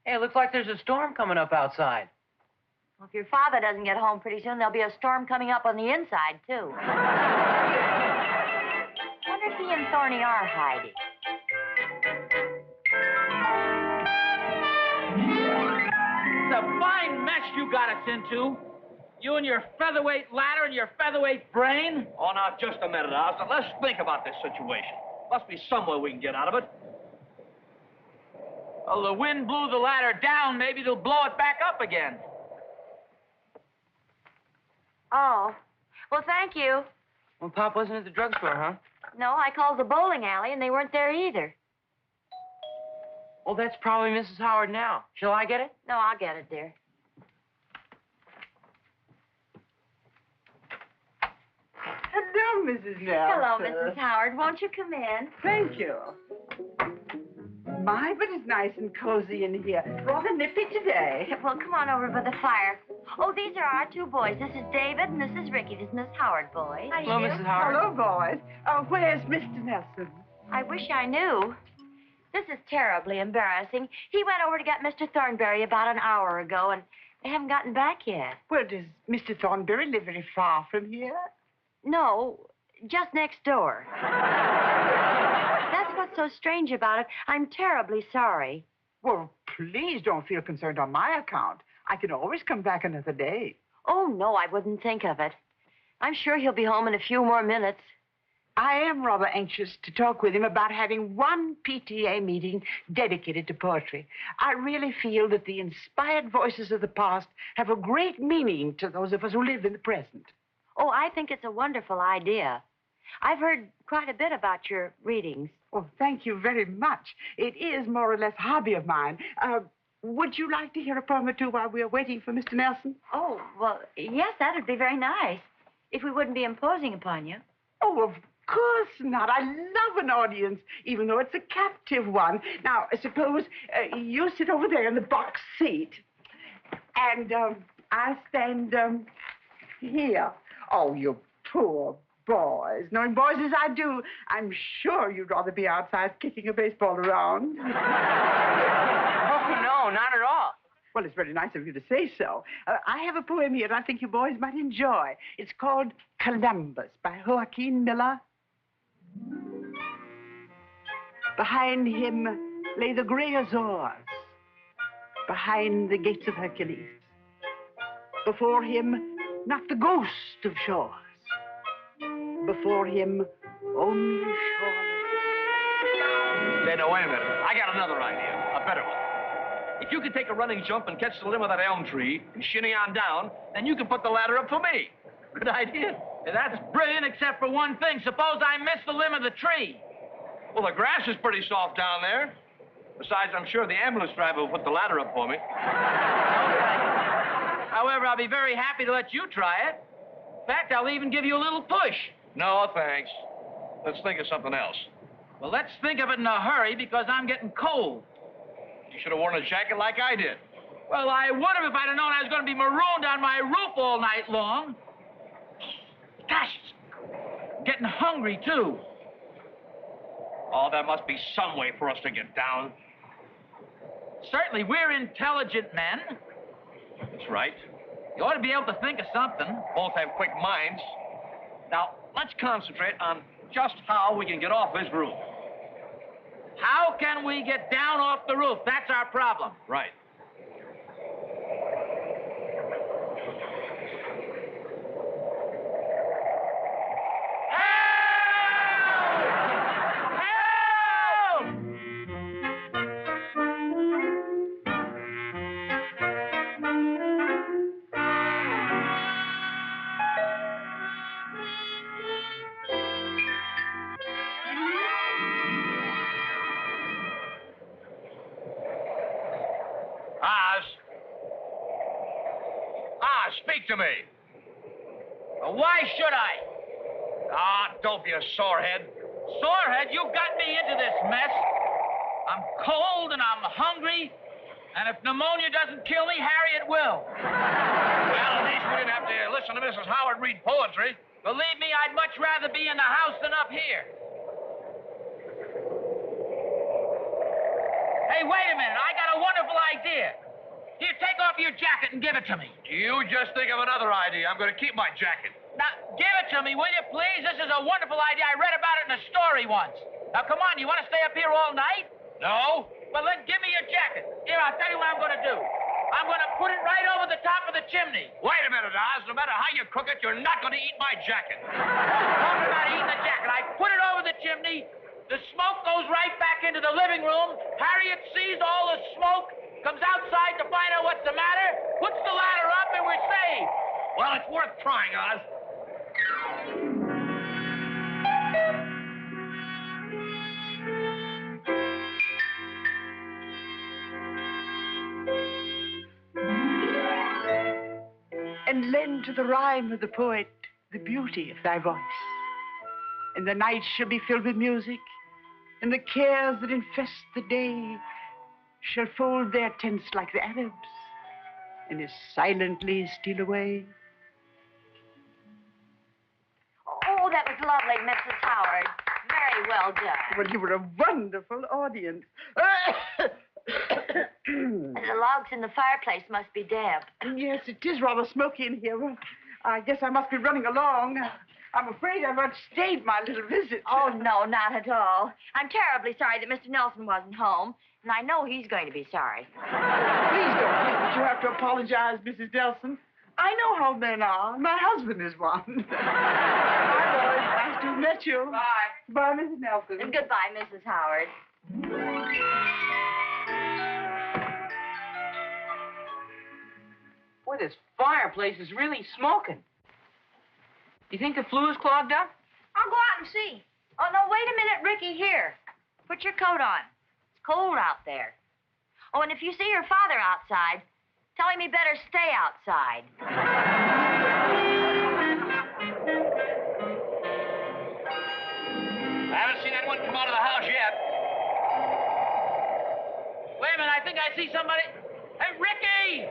Hey, it looks like there's a storm coming up outside. Well, if your father doesn't get home pretty soon, there'll be a storm coming up on the inside, too. Wonder if he and Thorny are hiding. It's a fine mess you got us into. You and your featherweight ladder and your featherweight brain. Oh, now, just a minute, Oz. Now, let's think about this situation. Must be some way we can get out of it. Well, the wind blew the ladder down. Maybe they'll blow it back up again. Oh. Well, thank you. Well, Pop wasn't at the drugstore, huh? No, I called the bowling alley, and they weren't there either. Well, that's probably Mrs. Howard now. Shall I get it? No, I'll get it, dear. Hello, Mrs. Nelson. Hello, Mrs. Howard. Won't you come in? Thank you. My, but it's nice and cozy in here. Rather nippy today. Well, come on over by the fire. Oh, these are our two boys. This is David, and this is Ricky. This is Miss Howard, boys. Hello, Mrs. Howard. Hello, boys. Where's Mr. Nelson? I wish I knew. This is terribly embarrassing. He went over to get Mr. Thornberry about an hour ago, and they haven't gotten back yet. Well, does Mr. Thornberry live very far from here? No, just next door. That's what's so strange about it. I'm terribly sorry. Well, please don't feel concerned on my account. I can always come back another day. Oh, no, I wouldn't think of it. I'm sure he'll be home in a few more minutes. I am rather anxious to talk with him about having one PTA meeting dedicated to poetry. I really feel that the inspired voices of the past have a great meaning to those of us who live in the present. Oh, I think it's a wonderful idea. I've heard quite a bit about your readings. Oh, thank you very much. It is more or less a hobby of mine. Would you like to hear a poem or two while we're waiting for Mr. Nelson? Oh, well, yes, that'd be very nice. If we wouldn't be imposing upon you. Oh, of course not. I love an audience, even though it's a captive one. Now, suppose you sit over there in the box seat, and I'll stand here. Oh, you poor boys. Knowing boys as I do, I'm sure you'd rather be outside kicking a baseball around. Oh, no, not at all. Well, it's very nice of you to say so. I have a poem here I think you boys might enjoy. It's called Columbus by Joaquin Miller. Behind him lay the gray Azores, behind the gates of Hercules. Before him, not the ghost of shores. Before him, only shoreless. Say, no, wait a minute. I got another idea, a better one. If you could take a running jump and catch the limb of that elm tree and shinny on down, then you can put the ladder up for me. Good idea. That's brilliant, except for one thing. Suppose I miss the limb of the tree. Well, the grass is pretty soft down there. Besides, I'm sure the ambulance driver will put the ladder up for me. However, I'll be very happy to let you try it. In fact, I'll even give you a little push. No, thanks. Let's think of something else. Well, let's think of it in a hurry because I'm getting cold. You should have worn a jacket like I did. Well, I would have if I'd have known I was going to be marooned on my roof all night long. Gosh, I'm getting hungry, too. Oh, there must be some way for us to get down. Certainly, we're intelligent men. That's right. You ought to be able to think of something. Both have quick minds. Now, let's concentrate on just how we can get off this roof. How can we get down off the roof? That's our problem. Right. Oz. Oz, speak to me. Why should I? Ah, don't be a sorehead. Sorehead, you got me into this mess. I'm cold and I'm hungry. And if pneumonia doesn't kill me, Harriet will. Well, at least we didn't have to listen to Mrs. Howard read poetry. Believe me, I'd much rather be in the house than up here. Hey, wait a minute. I got a wonderful idea. Here, take off your jacket and give it to me. You just think of another idea. I'm going to keep my jacket. Now, give it to me, will you, please? This is a wonderful idea. I read about it in a story once. Now, come on. You want to stay up here all night? No? Well, then give me your jacket. Here, I'll tell you what I'm going to do. I'm going to put it right over the top of the chimney. Wait a minute, Oz. No matter how you cook it, you're not going to eat my jacket. Talk about eating the jacket. I put it over the chimney. The smoke goes right back into the living room. Harriet sees all the smoke, comes outside to find out what's the matter, puts the ladder up, and we're saved. Well, it's worth trying, Oz. And lend to the rhyme of the poet the beauty of thy voice. And the night shall be filled with music, and the cares that infest the day shall fold their tents like the Arabs, and as silently steal away. Oh, that was lovely, Mrs. Howard. Very well done. Well, you were a wonderful audience. The logs in the fireplace must be damp. Yes, it is rather smoky in here. Well, I guess I must be running along. I'm afraid I've outstayed my little visit. Oh, no, not at all. I'm terribly sorry that Mr. Nelson wasn't home, and I know he's going to be sorry. Please don't think that you have to apologize, Mrs. Nelson. I know how men are. My husband is one. Bye, boys. Nice to have met you. Bye. Bye, Mrs. Nelson. And goodbye, Mrs. Howard. Boy, this fireplace is really smoking. You think the flue's clogged up? I'll go out and see. Oh, no, wait a minute, Ricky, here. Put your coat on. It's cold out there. Oh, and if you see your father outside, tell him he better stay outside. I haven't seen anyone come out of the house yet. Wait a minute, I think I see somebody. Hey, Ricky!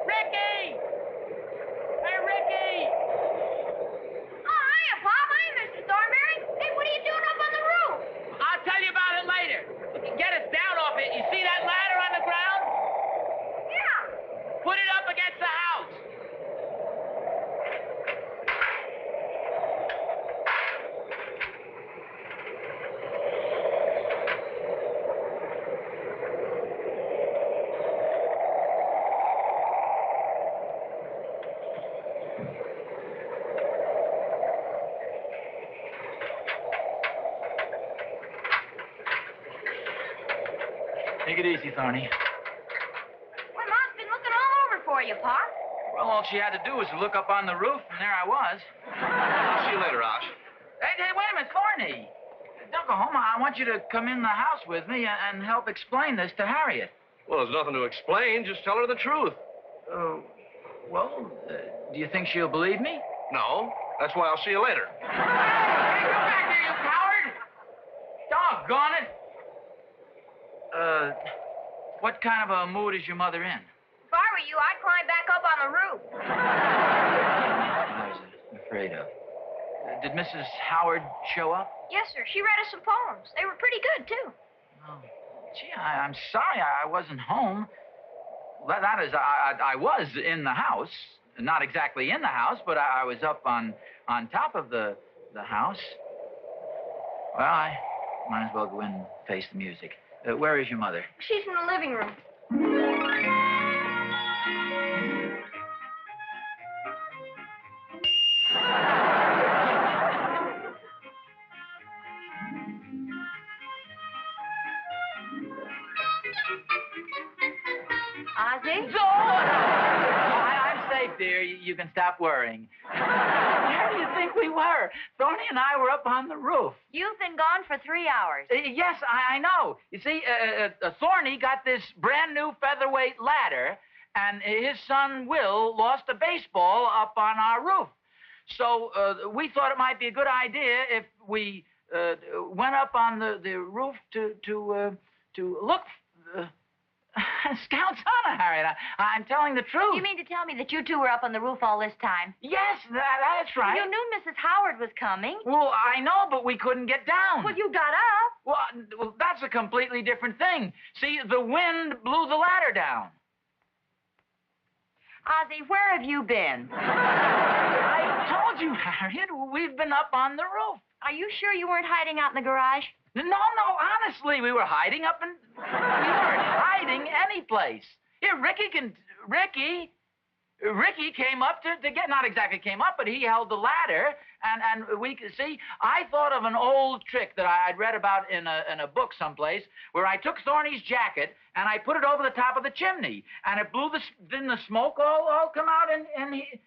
Ricky! Hey, Ricky! Oh, hiya, Pop. Hiya, Mr. Thornberry. Hey, what are you doing up on the roof? I'll tell you about it later. We can get us down off it. You see that ladder on the ground? Yeah. Put it up against the house. Take it easy, Thorny. Well, Mom's been looking all over for you, Pop. Well, all she had to do was look up on the roof, and there I was. I'll see you later, Oz. Hey, wait a minute, Thorny. Don't go home. I want you to come in the house with me and help explain this to Harriet. Well, there's nothing to explain. Just tell her the truth. Do you think she'll believe me? No. That's why I'll see you later. Hey, come back here, you coward! Doggone it! What kind of a mood is your mother in? If I were you, I'd climb back up on the roof. I was afraid of. Did Mrs. Howard show up? Yes, sir. She read us some poems. They were pretty good, too. Oh, gee, I'm sorry I wasn't home. That is, I was in the house. Not exactly in the house, but I was up on top of the house. Well, I might as well go in and face the music. Where is your mother? She's in the living room. Ozzie? I'm safe, dear. You can stop worrying. Where do you think we were? Thorny and I were up on the roof. You've been gone for 3 hours. Yes, I know. You see, Thorny got this brand new featherweight ladder, and his son Will lost a baseball up on our roof. So we thought it might be a good idea if we went up on the roof to look. Scout's honor, Harriet. I'm telling the truth. You mean to tell me that you two were up on the roof all this time? Yes, that's right. You knew Mrs. Howard was coming. Well, I know, but we couldn't get down. Well, you got up. Well, that's a completely different thing. See, the wind blew the ladder down. Ozzie, where have you been? I told you, Harriet, we've been up on the roof. Are you sure you weren't hiding out in the garage? No, honestly, we were hiding up in... We weren't hiding any place. Here, Ricky came up to get... Not exactly came up, but he held the ladder, and we could see... I thought of an old trick that I'd read about in a book someplace, where I took Thorny's jacket, and I put it over the top of the chimney, and it blew didn't the smoke all come out, and he...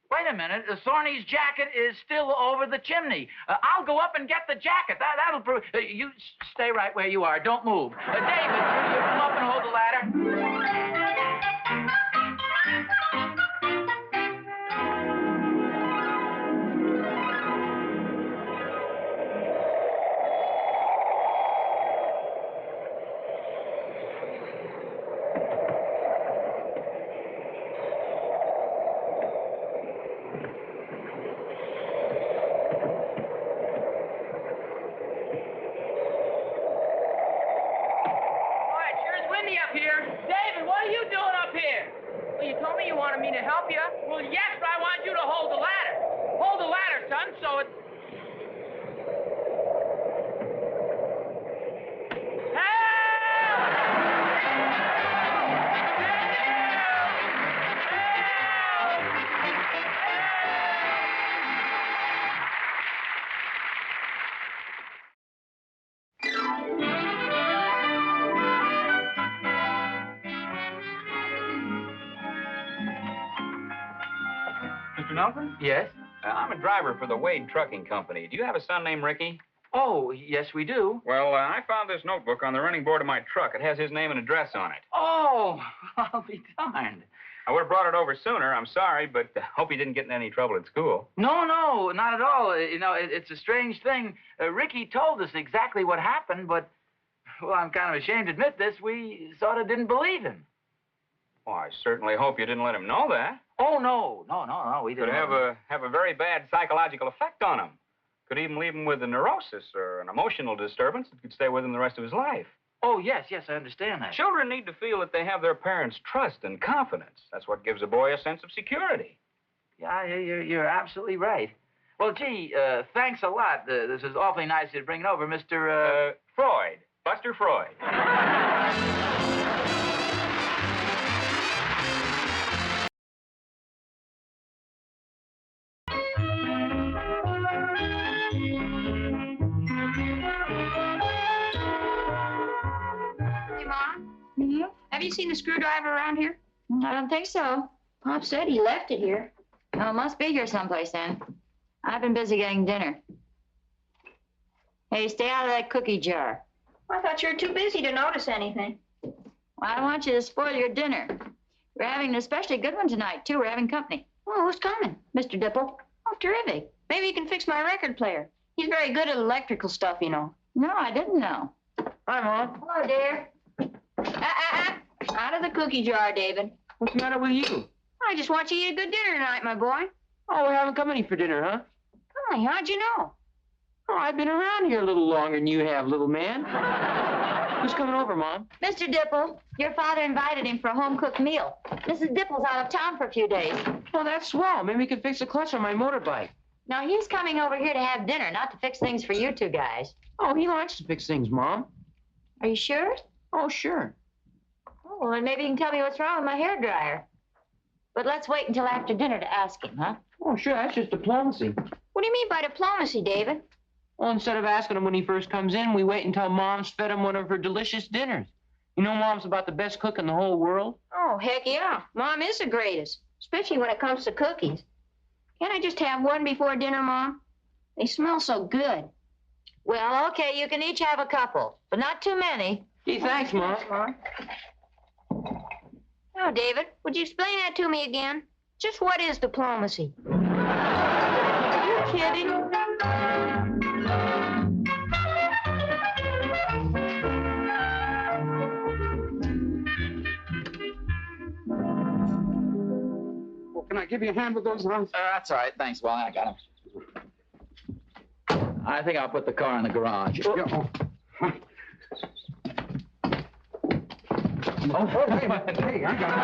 Wait a minute. Thorny's jacket is still over the chimney. I'll go up and get the jacket. That'll prove... you stay right where you are. Don't move. David, you come up and hold the ladder. Well, yes, but I want you to hold the ladder. Hold the ladder, son, so it... Mr. Nelson? Yes? I'm a driver for the Wade Trucking Company. Do you have a son named Ricky? Oh, yes, we do. Well, I found this notebook on the running board of my truck. It has his name and address on it. Oh, I'll be darned. I would have brought it over sooner. I'm sorry, but I hope he didn't get in any trouble at school. No, not at all. You know, it's a strange thing. Ricky told us exactly what happened, but, well, I'm kind of ashamed to admit this. We sort of didn't believe him. Well, I certainly hope you didn't let him know that. Oh, no, we didn't. Could have a very bad psychological effect on him. Could even leave him with a neurosis or an emotional disturbance that could stay with him the rest of his life. Oh, yes, I understand that. Children need to feel that they have their parents' trust and confidence. That's what gives a boy a sense of security. Yeah, you're absolutely right. Well, gee, thanks a lot. This is awfully nice to bring it over, Mr. Freud. Buster Freud. Have you seen the screwdriver around here? I don't think so. Pop said he left it here. Oh, it must be here someplace then. I've been busy getting dinner. Hey, stay out of that cookie jar. I thought you were too busy to notice anything. Well, I don't want you to spoil your dinner. We're having an especially good one tonight, too. We're having company. Oh, who's coming? Mr. Dipple. Oh, terrific. Maybe you can fix my record player. He's very good at electrical stuff, you know. No, I didn't know. Hi, Mom. Hello, dear. Out of the cookie jar, David. What's the matter with you? I just want you to eat a good dinner tonight, my boy. Oh, we're having company for dinner, huh? Hi, how'd you know? Oh, I've been around here a little longer than you have, little man. Who's coming over, Mom? Mr. Dipple, your father invited him for a home-cooked meal. Mrs. Dipple's out of town for a few days. Oh, that's swell. Maybe we can fix the clutch on my motorbike. Now, he's coming over here to have dinner, not to fix things for you two guys. Oh, he likes to fix things, Mom. Are you sure? Oh, sure. Oh, well, then maybe you can tell me what's wrong with my hairdryer. But let's wait until after dinner to ask him, huh? Oh, sure. That's just diplomacy. What do you mean by diplomacy, David? Well, instead of asking him when he first comes in, we wait until Mom's fed him one of her delicious dinners. You know Mom's about the best cook in the whole world? Oh, heck yeah. Mom is the greatest. especially when it comes to cookies. Can't I just have one before dinner, Mom? They smell so good. Well, okay, you can each have a couple, but not too many. Gee, thanks, Mom. Now, David, would you explain that to me again? Just what is diplomacy? Are you kidding? Well, can I give you a hand with those, Hans? That's all right. Thanks, Wally. I got them. I think I'll put the car in the garage. Yeah, hey, I got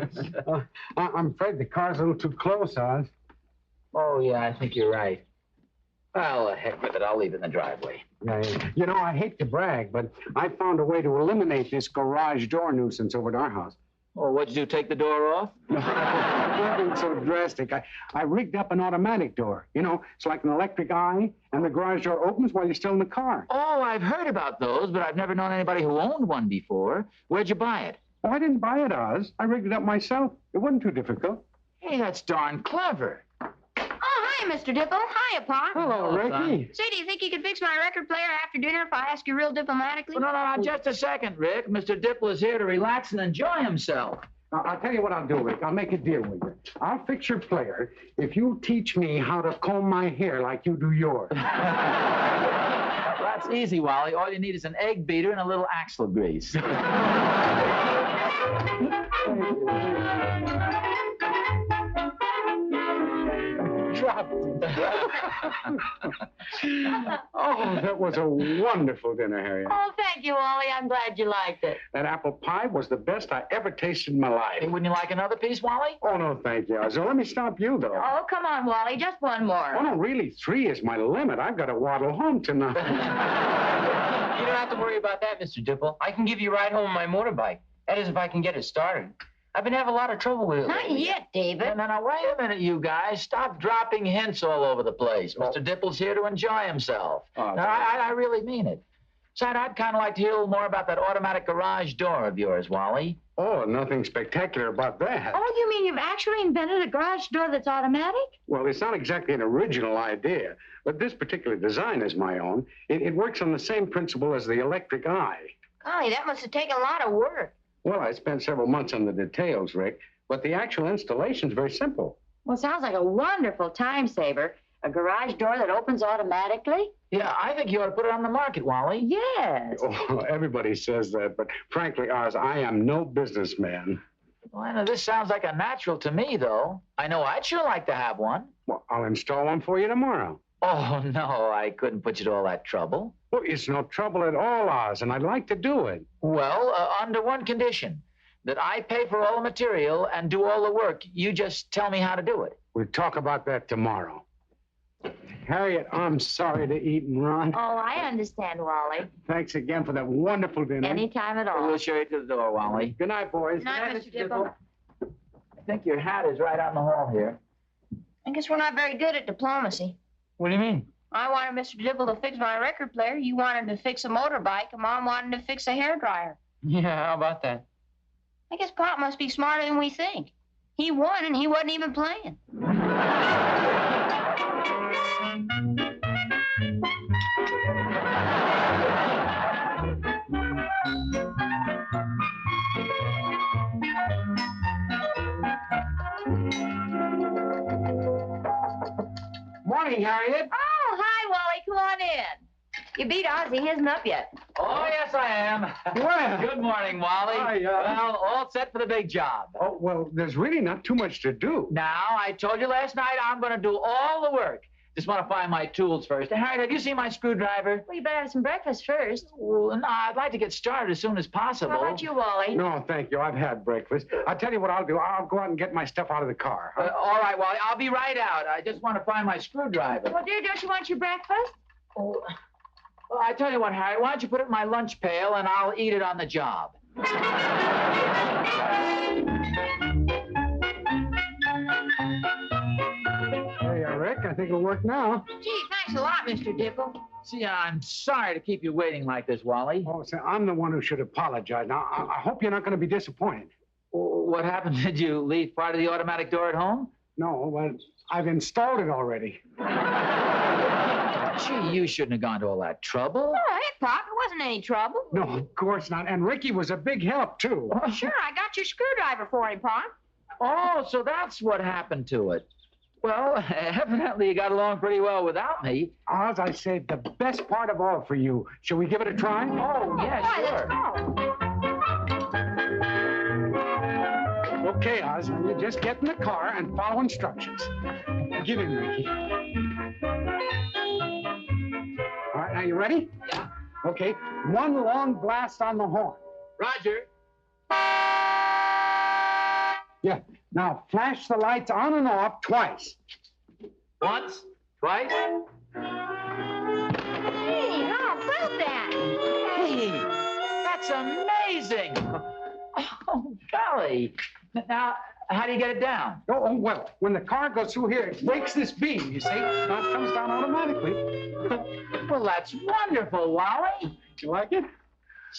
it. I'm afraid the car's a little too close, Oz. Oh, yeah, I think you're right. Well, heck with it. I'll leave it in the driveway. Yeah. You know, I hate to brag, but I found a way to eliminate this garage door nuisance over at our house. Oh, what'd you do, take the door off? Nothing so drastic. I rigged up an automatic door. You know, it's like an electric eye, and the garage door opens while you're still in the car. Oh, I've heard about those, but I've never known anybody who owned one before. Where'd you buy it? Oh, I didn't buy it, Oz. I rigged it up myself. It wasn't too difficult. Hey, that's darn clever. Oh, hi, Mr. Dipple. Hiya, Pa. Hello, Ricky. Say, do you think you could fix my record player after dinner if I ask you real diplomatically? Well, no, just a second, Rick. Mr. Dipple is here to relax and enjoy himself. Now, I'll tell you what I'll do, Rick. I'll make a deal with you. I'll fix your player if you teach me how to comb my hair like you do yours. That's easy, Wally. All you need is an egg beater and a little axle grease. Dropped it. Oh, that was a wonderful dinner, Harriet. Oh, thank you, Wally. I'm glad you liked it. That apple pie was the best I ever tasted in my life. Hey, wouldn't you like another piece, Wally? Oh, no, thank you. So let me stop you, though. Oh, come on, Wally. Just one more. Oh, no, really, 3 is my limit. I've got to waddle home tonight. You don't have to worry about that, Mr. Dipple. I can give you a ride home on my motorbike. That is, if I can get it started. I've been having a lot of trouble with it. Not yet, David. No, wait a minute, you guys. Stop dropping hints all over the place. Mr. Dipple's here to enjoy himself. Oh, No, I really mean it. Besides, I'd kind of like to hear a little more about that automatic garage door of yours, Wally. Oh, nothing spectacular about that. Oh, you mean you've actually invented a garage door that's automatic? Well, it's not exactly an original idea, but this particular design is my own. It works on the same principle as the electric eye. Golly, that must have taken a lot of work. Well, I spent several months on the details, Rick, but the actual installation's very simple. Well, sounds like a wonderful time saver. A garage door that opens automatically? Yeah, I think you ought to put it on the market, Wally. Yes. Oh, everybody says that, but frankly, Oz, I am no businessman. Well, I know this sounds like a natural to me, though. I know I'd sure like to have one. Well, I'll install one for you tomorrow. Oh, no, I couldn't put you to all that trouble. Well, it's no trouble at all, Oz, and I'd like to do it. Well, under one condition, that I pay for all the material and do all the work. You just tell me how to do it. We'll talk about that tomorrow. Harriet, I'm sorry to eat and run. Oh, I understand, Wally. Thanks again for that wonderful dinner. Anytime at all. We'll show you to the door, Wally. Good night, boys. Good night, Mr. Dipple. I think your hat is right out in the hall here. I guess we're not very good at diplomacy. What do you mean? I wanted Mr. Dipple to fix my record player. You wanted to fix a motorbike, and Mom wanted to fix a hairdryer. Yeah, how about that? I guess Pop must be smarter than we think. He won, and he wasn't even playing. Morning, Harriet. Oh, hi, Wally. Come on in. You beat Ozzie. He isn't up yet. Oh, yes, I am. Well. Good morning, Wally. Hi, Well, all set for the big job. Oh, well, there's really not too much to do. Now, I told you last night I'm going to do all the work. Just want to find my tools first. Harriet, have you seen my screwdriver? Well, you better have some breakfast first. Well, no, I'd like to get started as soon as possible. How about you, Wally? No, thank you. I've had breakfast. I'll tell you what I'll do. I'll go out and get my stuff out of the car. Huh? All right, Wally, I'll be right out. I just want to find my screwdriver. Well, dear, don't you want your breakfast? Oh, well, I tell you what, Harry, why don't you put it in my lunch pail and I'll eat it on the job. Hey, Rick, I think it'll work now. Gee, thanks a lot, Mr. Dipple. See, I'm sorry to keep you waiting like this, Wally. Oh, say, I'm the one who should apologize. Now, I hope you're not going to be disappointed. Oh, What happened? Did you leave part of the automatic door at home? No, but I've installed it already. Gee, you shouldn't have gone to all that trouble. All right, Pop. It wasn't any trouble. No, of course not. And Ricky was a big help, too. Sure, I got your screwdriver for him, Pop. Oh, so that's what happened to it. Well, evidently you got along pretty well without me. Oz, I saved the best part of all for you. Shall we give it a try? Oh, yeah, sure. Okay, Oz, now you just get in the car and follow instructions. Give him, Ricky. All right, now you ready? Yeah. Okay, one long blast on the horn. Roger. Yeah, now flash the lights on and off twice. Once, twice. Hey, how about that? Hey, that's amazing. Oh, golly. Now, how do you get it down? Oh, well, when the car goes through here, it breaks this beam, you see? Now it comes down automatically. Well, that's wonderful, Wally. You like it?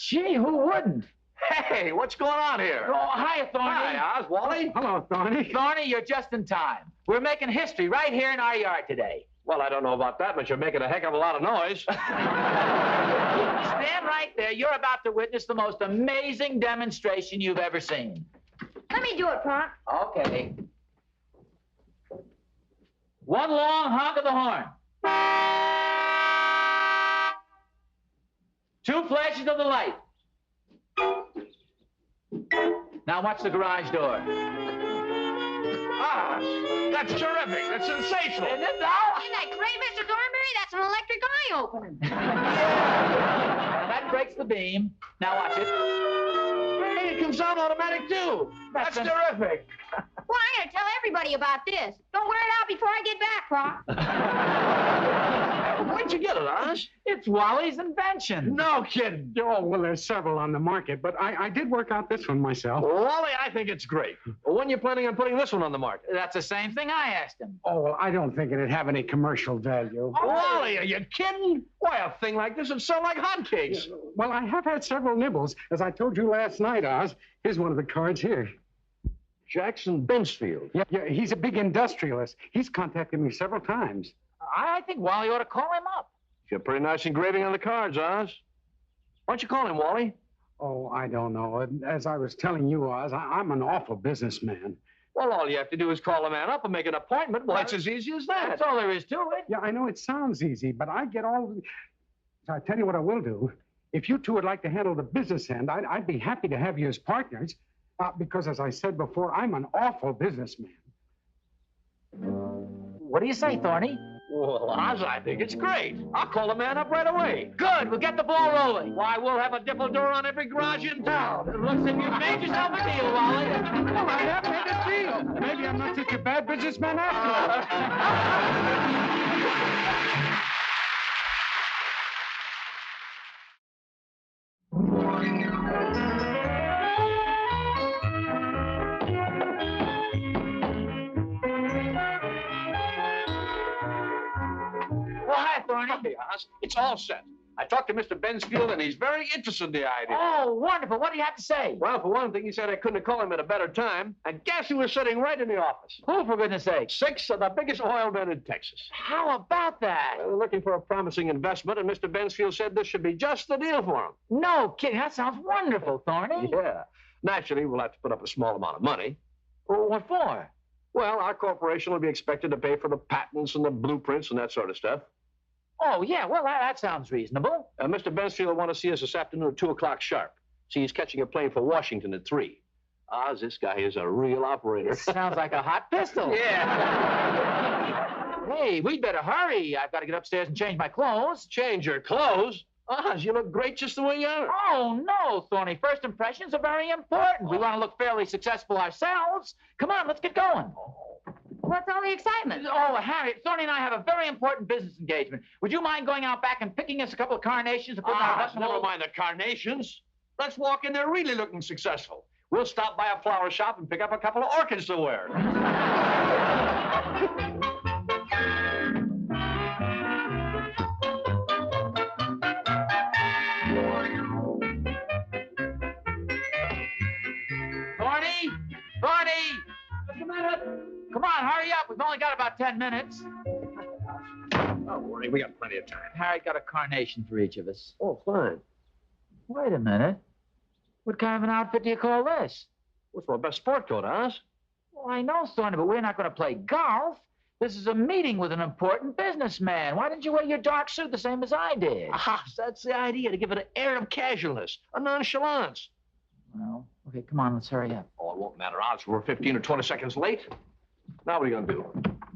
Gee, who wouldn't? Hey, what's going on here? Oh, hiya, Thorny. Hi, Oz. Wally? Hello, Thorny. Thorny, you're just in time. We're making history right here in our yard today. Well, I don't know about that, but you're making a heck of a lot of noise. Stand right there. You're about to witness the most amazing demonstration you've ever seen. Let me do it, Pop. Okay. One long honk of the horn. Two flashes of the light. Now watch the garage door. Ah, that's terrific. That's sensational. Isn't it, Isn't that great, Mr. Thornberry? That's an electric eye opener. Now that breaks the beam. Now watch it. Hey, it comes out automatic, too. That's terrific. Well, I'm going to tell everybody about this. Don't wear it out before I get back, Pop. Where'd you get it, Oz? It's Wally's invention. No kidding. Oh, well, there's several on the market, but I did work out this one myself. Wally, I think it's great. When are you planning on putting this one on the market? That's the same thing I asked him. Oh, well, I don't think it'd have any commercial value. Wally, are you kidding? Why, a thing like this would sell like hotcakes. Well, I have had several nibbles. As I told you last night, Oz, here's one of the cards here. Jackson Benchfield. Yeah, he's a big industrialist. He's contacted me several times. I think Wally ought to call him up. Got pretty nice engraving on the cards, Oz. Why don't you call him, Wally? Oh, I don't know. As I was telling you, Oz, I'm an awful businessman. Well, all you have to do is call a man up and make an appointment. Well, it's as easy as that. That's all there is to it. Yeah, I know it sounds easy, but I get all... So I tell you what I will do. If you two would like to handle the business end, I'd be happy to have you as partners. Because, as I said before, I'm an awful businessman. What do you say, Thorny? Well, Oz, I think it's great. I'll call the man up right away. Good. We'll get the ball rolling. Why, we'll have a Dipple door on every garage in town. It looks as if you've made yourself a deal, Wally. Well, I have made a deal. Maybe I'm not such a bad businessman after all. Hey, Oz, it's all set. I talked to Mr. Bensfield, and he's very interested in the idea. Oh, wonderful. What do you have to say? Well, for one thing, he said I couldn't have called him at a better time. And guess who was sitting right in the office? Who, for goodness sake? 6 of the biggest oil men in Texas. How about that? Well, they're looking for a promising investment, and Mr. Bensfield said this should be just the deal for him. No kidding. That sounds wonderful, Thorny. Yeah. Naturally, we'll have to put up a small amount of money. Well, what for? Well, our corporation will be expected to pay for the patents and the blueprints and that sort of stuff. Oh, yeah. Well, that sounds reasonable. Mr. Bensfield will want to see us this afternoon at 2 o'clock sharp. See, he's catching a plane for Washington at 3. Oz, this guy is a real operator. Sounds like a hot pistol. Yeah. Hey, we'd better hurry. I've got to get upstairs and change my clothes. Change your clothes? Oz, you look great just the way you are. Oh, no, Thorny. First impressions are very important. We want to look fairly successful ourselves. Come on, let's get going. What's all the excitement? Oh, Harriet, Thorny and I have a very important business engagement. Would you mind going out back and picking us a couple of carnations and putting our buttonhole? Never mind the carnations. Let's walk in there really looking successful. We'll stop by a flower shop and pick up a couple of orchids to wear. Thorny, Barney! Just a minute. Come on, hurry up. We've only got about 10 minutes. Don't worry, we got plenty of time. Harry got a carnation for each of us. Oh, fine. Wait a minute. What kind of an outfit do you call this? What's my best sport coat, Oz? Well, I know, Thorny, but we're not going to play golf. This is a meeting with an important businessman. Why didn't you wear your dark suit the same as I did? Ah, that's the idea, to give it an air of casualness, a nonchalance. Well, okay, come on, let's hurry up. Oh, it won't matter, Oz. We're 15 or 20 seconds late. Now what are you going to do?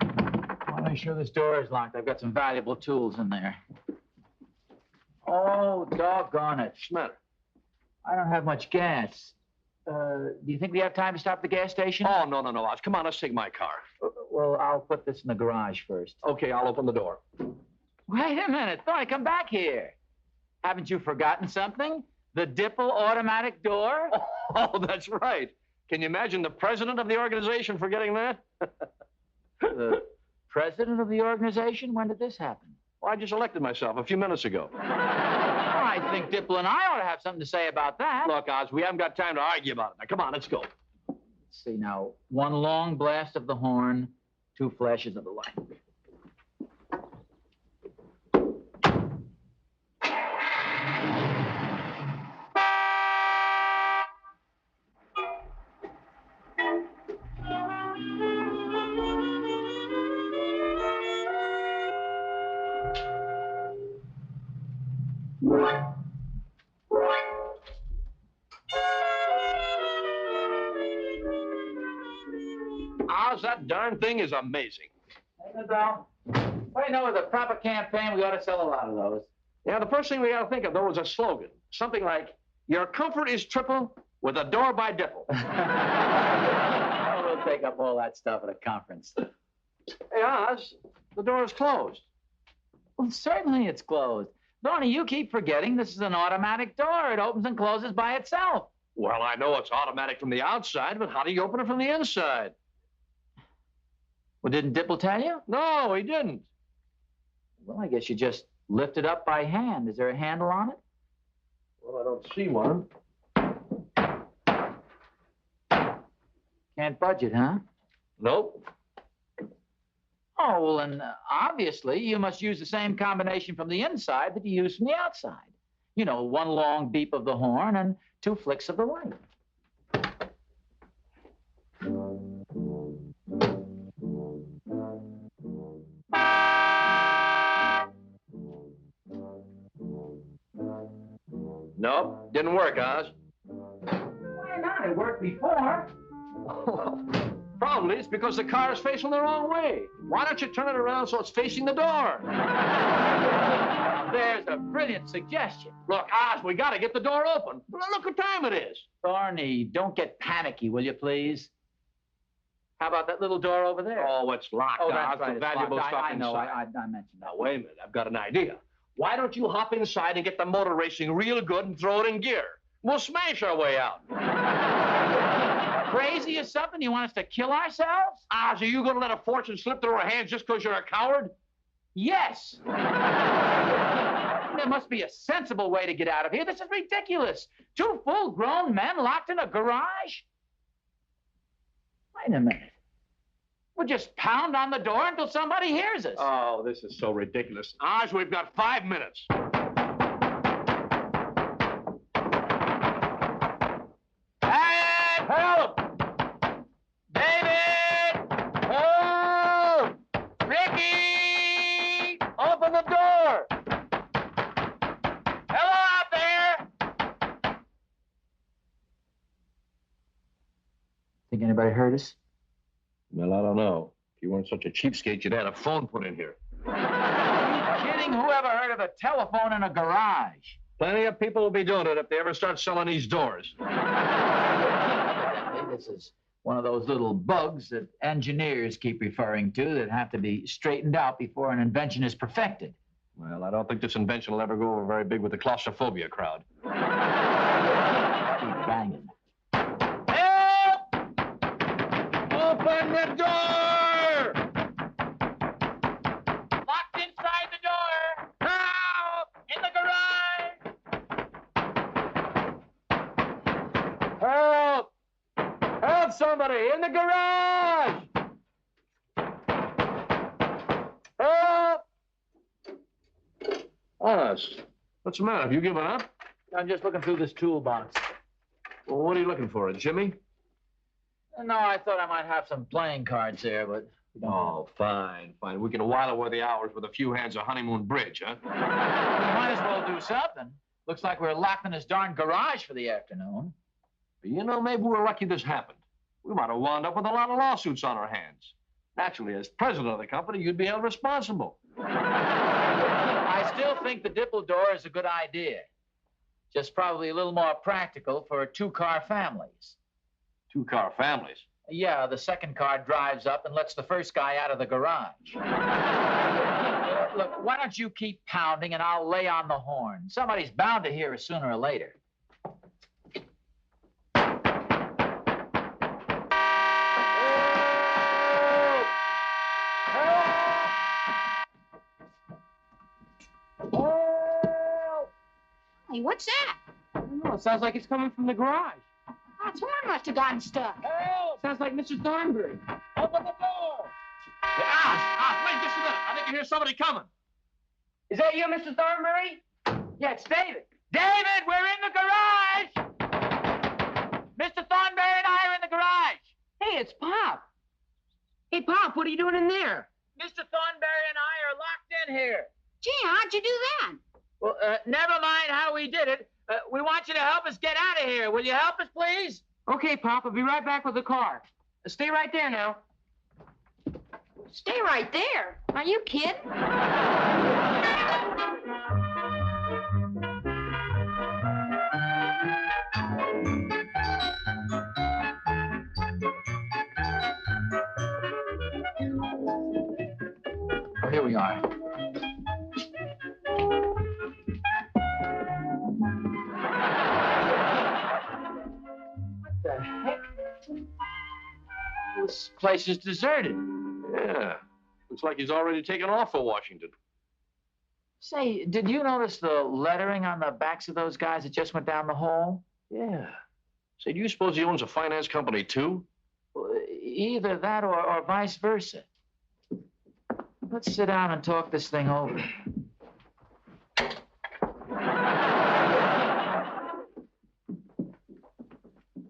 I want to make sure this door is locked. I've got some valuable tools in there. Oh, doggone it. What's the matter? I don't have much gas. Do you think we have time to stop at the gas station? Oh, no, Oz. Come on, let's take my car. Well, I'll put this in the garage first. Okay, I'll open the door. Wait a minute. Thorny, come back here. Haven't you forgotten something? The Dipple automatic door? Oh, that's right. Can you imagine the president of the organization forgetting that? The president of the organization? When did this happen? Well, I just elected myself a few minutes ago. I think Dipple and I ought to have something to say about that. Look, Oz, we haven't got time to argue about it. Now, come on, let's go. Let's see now. One long blast of the horn, 2 flashes of the light. Oz, that darn thing is amazing. Hey, Nadal. Well, you know, with a proper campaign, we ought to sell a lot of those. Yeah, the first thing we got to think of, though, is a slogan. Something like, your comfort is triple with a door by Dipple. We'll take up all that stuff at a conference. Hey, Oz, the door is closed. Well, certainly it's closed. Thorny, you keep forgetting this is an automatic door. It opens and closes by itself. Well, I know it's automatic from the outside, but how do you open it from the inside? Well, didn't Dipple tell you? No, he didn't. Well, I guess you just lift it up by hand. Is there a handle on it? Well, I don't see one. Can't budge it, huh? Nope. Oh, well, then obviously you must use the same combination from the inside that you use from the outside. You know, 1 long beep of the horn and 2 flicks of the light. Nope, didn't work, Oz. Why not? It worked before. Probably it's because the car is facing the wrong way. Why don't you turn it around so it's facing the door? There's a brilliant suggestion. Look, Oz, we got to get the door open. Look what time it is. Thorny, don't get panicky, will you, please? How about that little door over there? Oh, it's locked, Oh, Oz. that's right. The It's valuable locked. stuff I know. inside. I mentioned that. Now, wait a minute. I've got an idea. Why don't you hop inside and get the motor racing real good and throw it in gear? We'll smash our way out. Crazy or something? You want us to kill ourselves? Oz, are you going to let a fortune slip through our hands just because you're a coward? Yes. There must be a sensible way to get out of here. This is ridiculous. 2 full-grown men locked in a garage? Wait a minute. We'll just pound on the door until somebody hears us. Oh, this is so ridiculous. Oz, we've got 5 minutes. Harriet! Help! David! Help! Ricky! Open the door! Hello out there! Think anybody heard us? Well, I don't know. If you weren't such a cheapskate, you'd had a phone put in here. Are you kidding? Who ever heard of a telephone in a garage? Plenty of people will be doing it if they ever start selling these doors. Evidently, this is one of those little bugs that engineers keep referring to that have to be straightened out before an invention is perfected. Well, I don't think this invention will ever go over very big with the claustrophobia crowd. Keep banging. Open the door! Locked inside the door! Help! In the garage! Help! Help Help, somebody! In the garage! Help! Honest. What's the matter? Have you given up? I'm just looking through this toolbox. Well, what are you looking for, a Jimmy? No, I thought I might have some playing cards there, but... Oh, fine, fine. We can while away the hours with a few hands of honeymoon bridge, huh? We might as well do something. Looks like we're locked in this darn garage for the afternoon. You know, maybe we're lucky this happened. We might have wound up with a lot of lawsuits on our hands. Naturally, as president of the company, you'd be held responsible. I still think the Dipple door is a good idea. Just probably a little more practical for two-car families. Two-car families? Yeah, the second car drives up and lets the first guy out of the garage. Look, why don't you keep pounding and I'll lay on the horn? Somebody's bound to hear us sooner or later. Hey, what's that? I don't know. It sounds like it's coming from the garage. That horn must have gotten stuck. Sounds like Mrs. Thornbury. Open the door! Wait just a minute. I think I hear somebody coming. Is that you, Mr. Thornbury? Yeah, it's David. David, we're in the garage! Mr. Thornberry and I are in the garage. Hey, it's Pop. Hey, Pop, what are you doing in there? Mr. Thornberry and I are locked in here. Gee, how'd you do that? Well, never mind how we did it. We want you to help us get out of here. Will you help us, please? Okay, Pop, I'll be right back with the car. Stay right there now. Stay right there. Are you kidding? Oh, here we are. What the heck? This place is deserted. Yeah. Looks like he's already taken off for Washington. Say, did you notice the lettering on the backs of those guys that just went down the hall? Yeah. Say, do you suppose he owns a finance company, too? Well, either that or vice versa. Let's sit down and talk this thing over.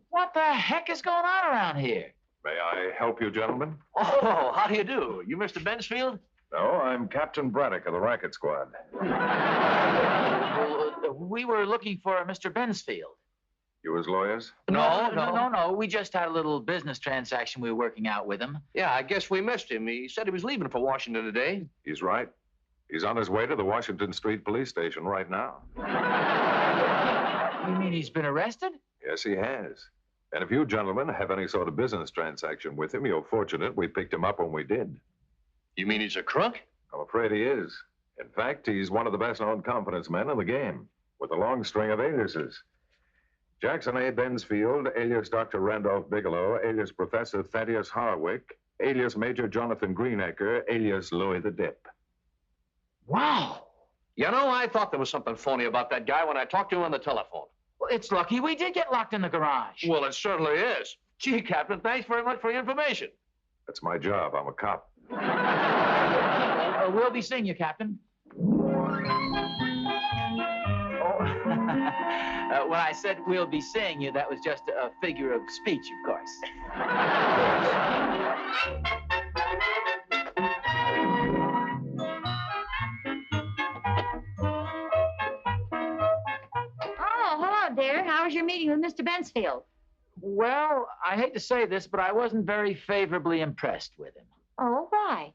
What the heck is going on around here? May I help you, gentlemen? Oh, how do you do? You Mr. Bensfield? No, I'm Captain Braddock of the Racket Squad. Well, we were looking for Mr. Bensfield. You as lawyers? No. We just had a little business transaction we were working out with him. Yeah, I guess we missed him. He said he was leaving for Washington today. He's right. He's on his way to the Washington Street Police Station right now. You mean he's been arrested? Yes, he has. And if you gentlemen have any sort of business transaction with him, you're fortunate we picked him up when we did. You mean he's a crook? I'm afraid he is. In fact, he's one of the best-known confidence men in the game, with a long string of aliases. Jackson A. Bensfield, alias Dr. Randolph Bigelow, alias Professor Thaddeus Harwick, alias Major Jonathan Greenacre, alias Louis the Dip. Wow. You know, I thought there was something phony about that guy when I talked to him on the telephone. Well, it's lucky we did get locked in the garage. Well, it certainly is. Gee, Captain, thanks very much for your information. That's my job. I'm a cop. We'll be seeing you, Captain. When I said we'll be seeing you, that was just a figure of speech, of course. Dear, how was your meeting with Mr. Bensfield? Well, I hate to say this, but I wasn't very favorably impressed with him. Oh, why?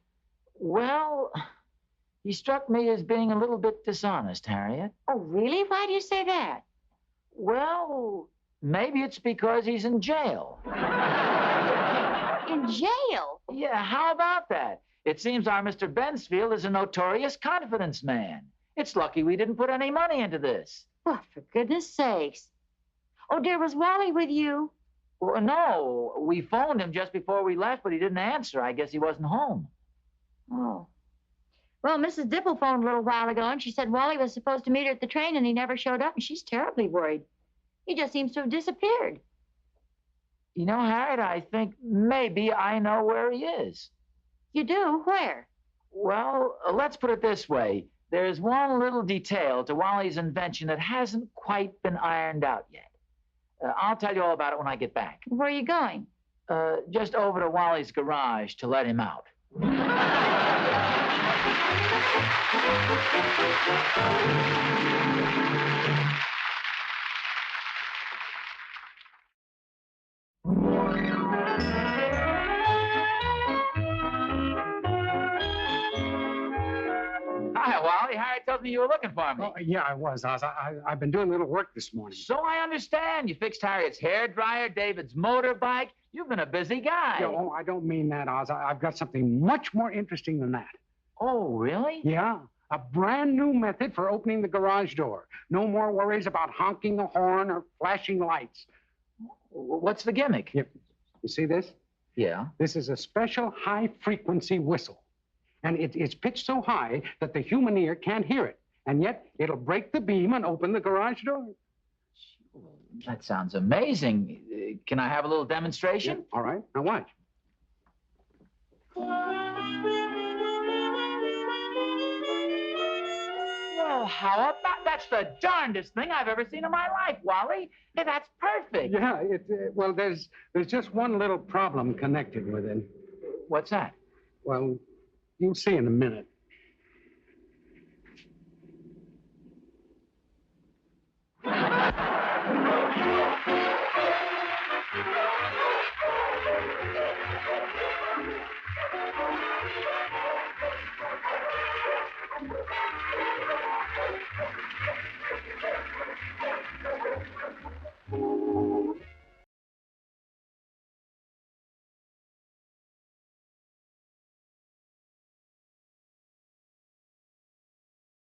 Well, he struck me as being a little bit dishonest, Harriet. Oh, really? Why do you say that? Well, maybe it's because he's in jail. In jail? Yeah, how about that? It seems our Mr. Bensfield is a notorious confidence man. It's lucky we didn't put any money into this. Well, for goodness sakes. Oh, dear, was Wally with you? Well, no. We phoned him just before we left, but he didn't answer. I guess he wasn't home. Oh. Well, Mrs. Dipple phoned a little while ago, and she said Wally was supposed to meet her at the train, and he never showed up, and she's terribly worried. He just seems to have disappeared. You know, Harriet, I think maybe I know where he is. You do? Where? Well, let's put it this way. There's one little detail to Wally's invention that hasn't quite been ironed out yet. I'll tell you all about it when I get back. Where are you going? Just over to Wally's garage to let him out. Hi, Wally. Harriet tells me you were looking for me. Oh, yeah, I was, Oz. I've been doing a little work this morning. So I understand. You fixed Harriet's hairdryer, David's motorbike. You've been a busy guy. Yeah, oh, I don't mean that, Oz. I've got something much more interesting than that. Oh, really? Yeah, a brand new method for opening the garage door. No more worries about honking a horn or flashing lights. What's the gimmick? You see this? Yeah. This is a special high-frequency whistle. And it's pitched so high that the human ear can't hear it. And yet, it'll break the beam and open the garage door. That sounds amazing. Can I have a little demonstration? Yeah, all right. Now watch. Well, how about that's the darndest thing I've ever seen in my life, Wally. Hey, that's perfect. Yeah, well, there's just one little problem connected with it. What's that? Well, you'll see in a minute.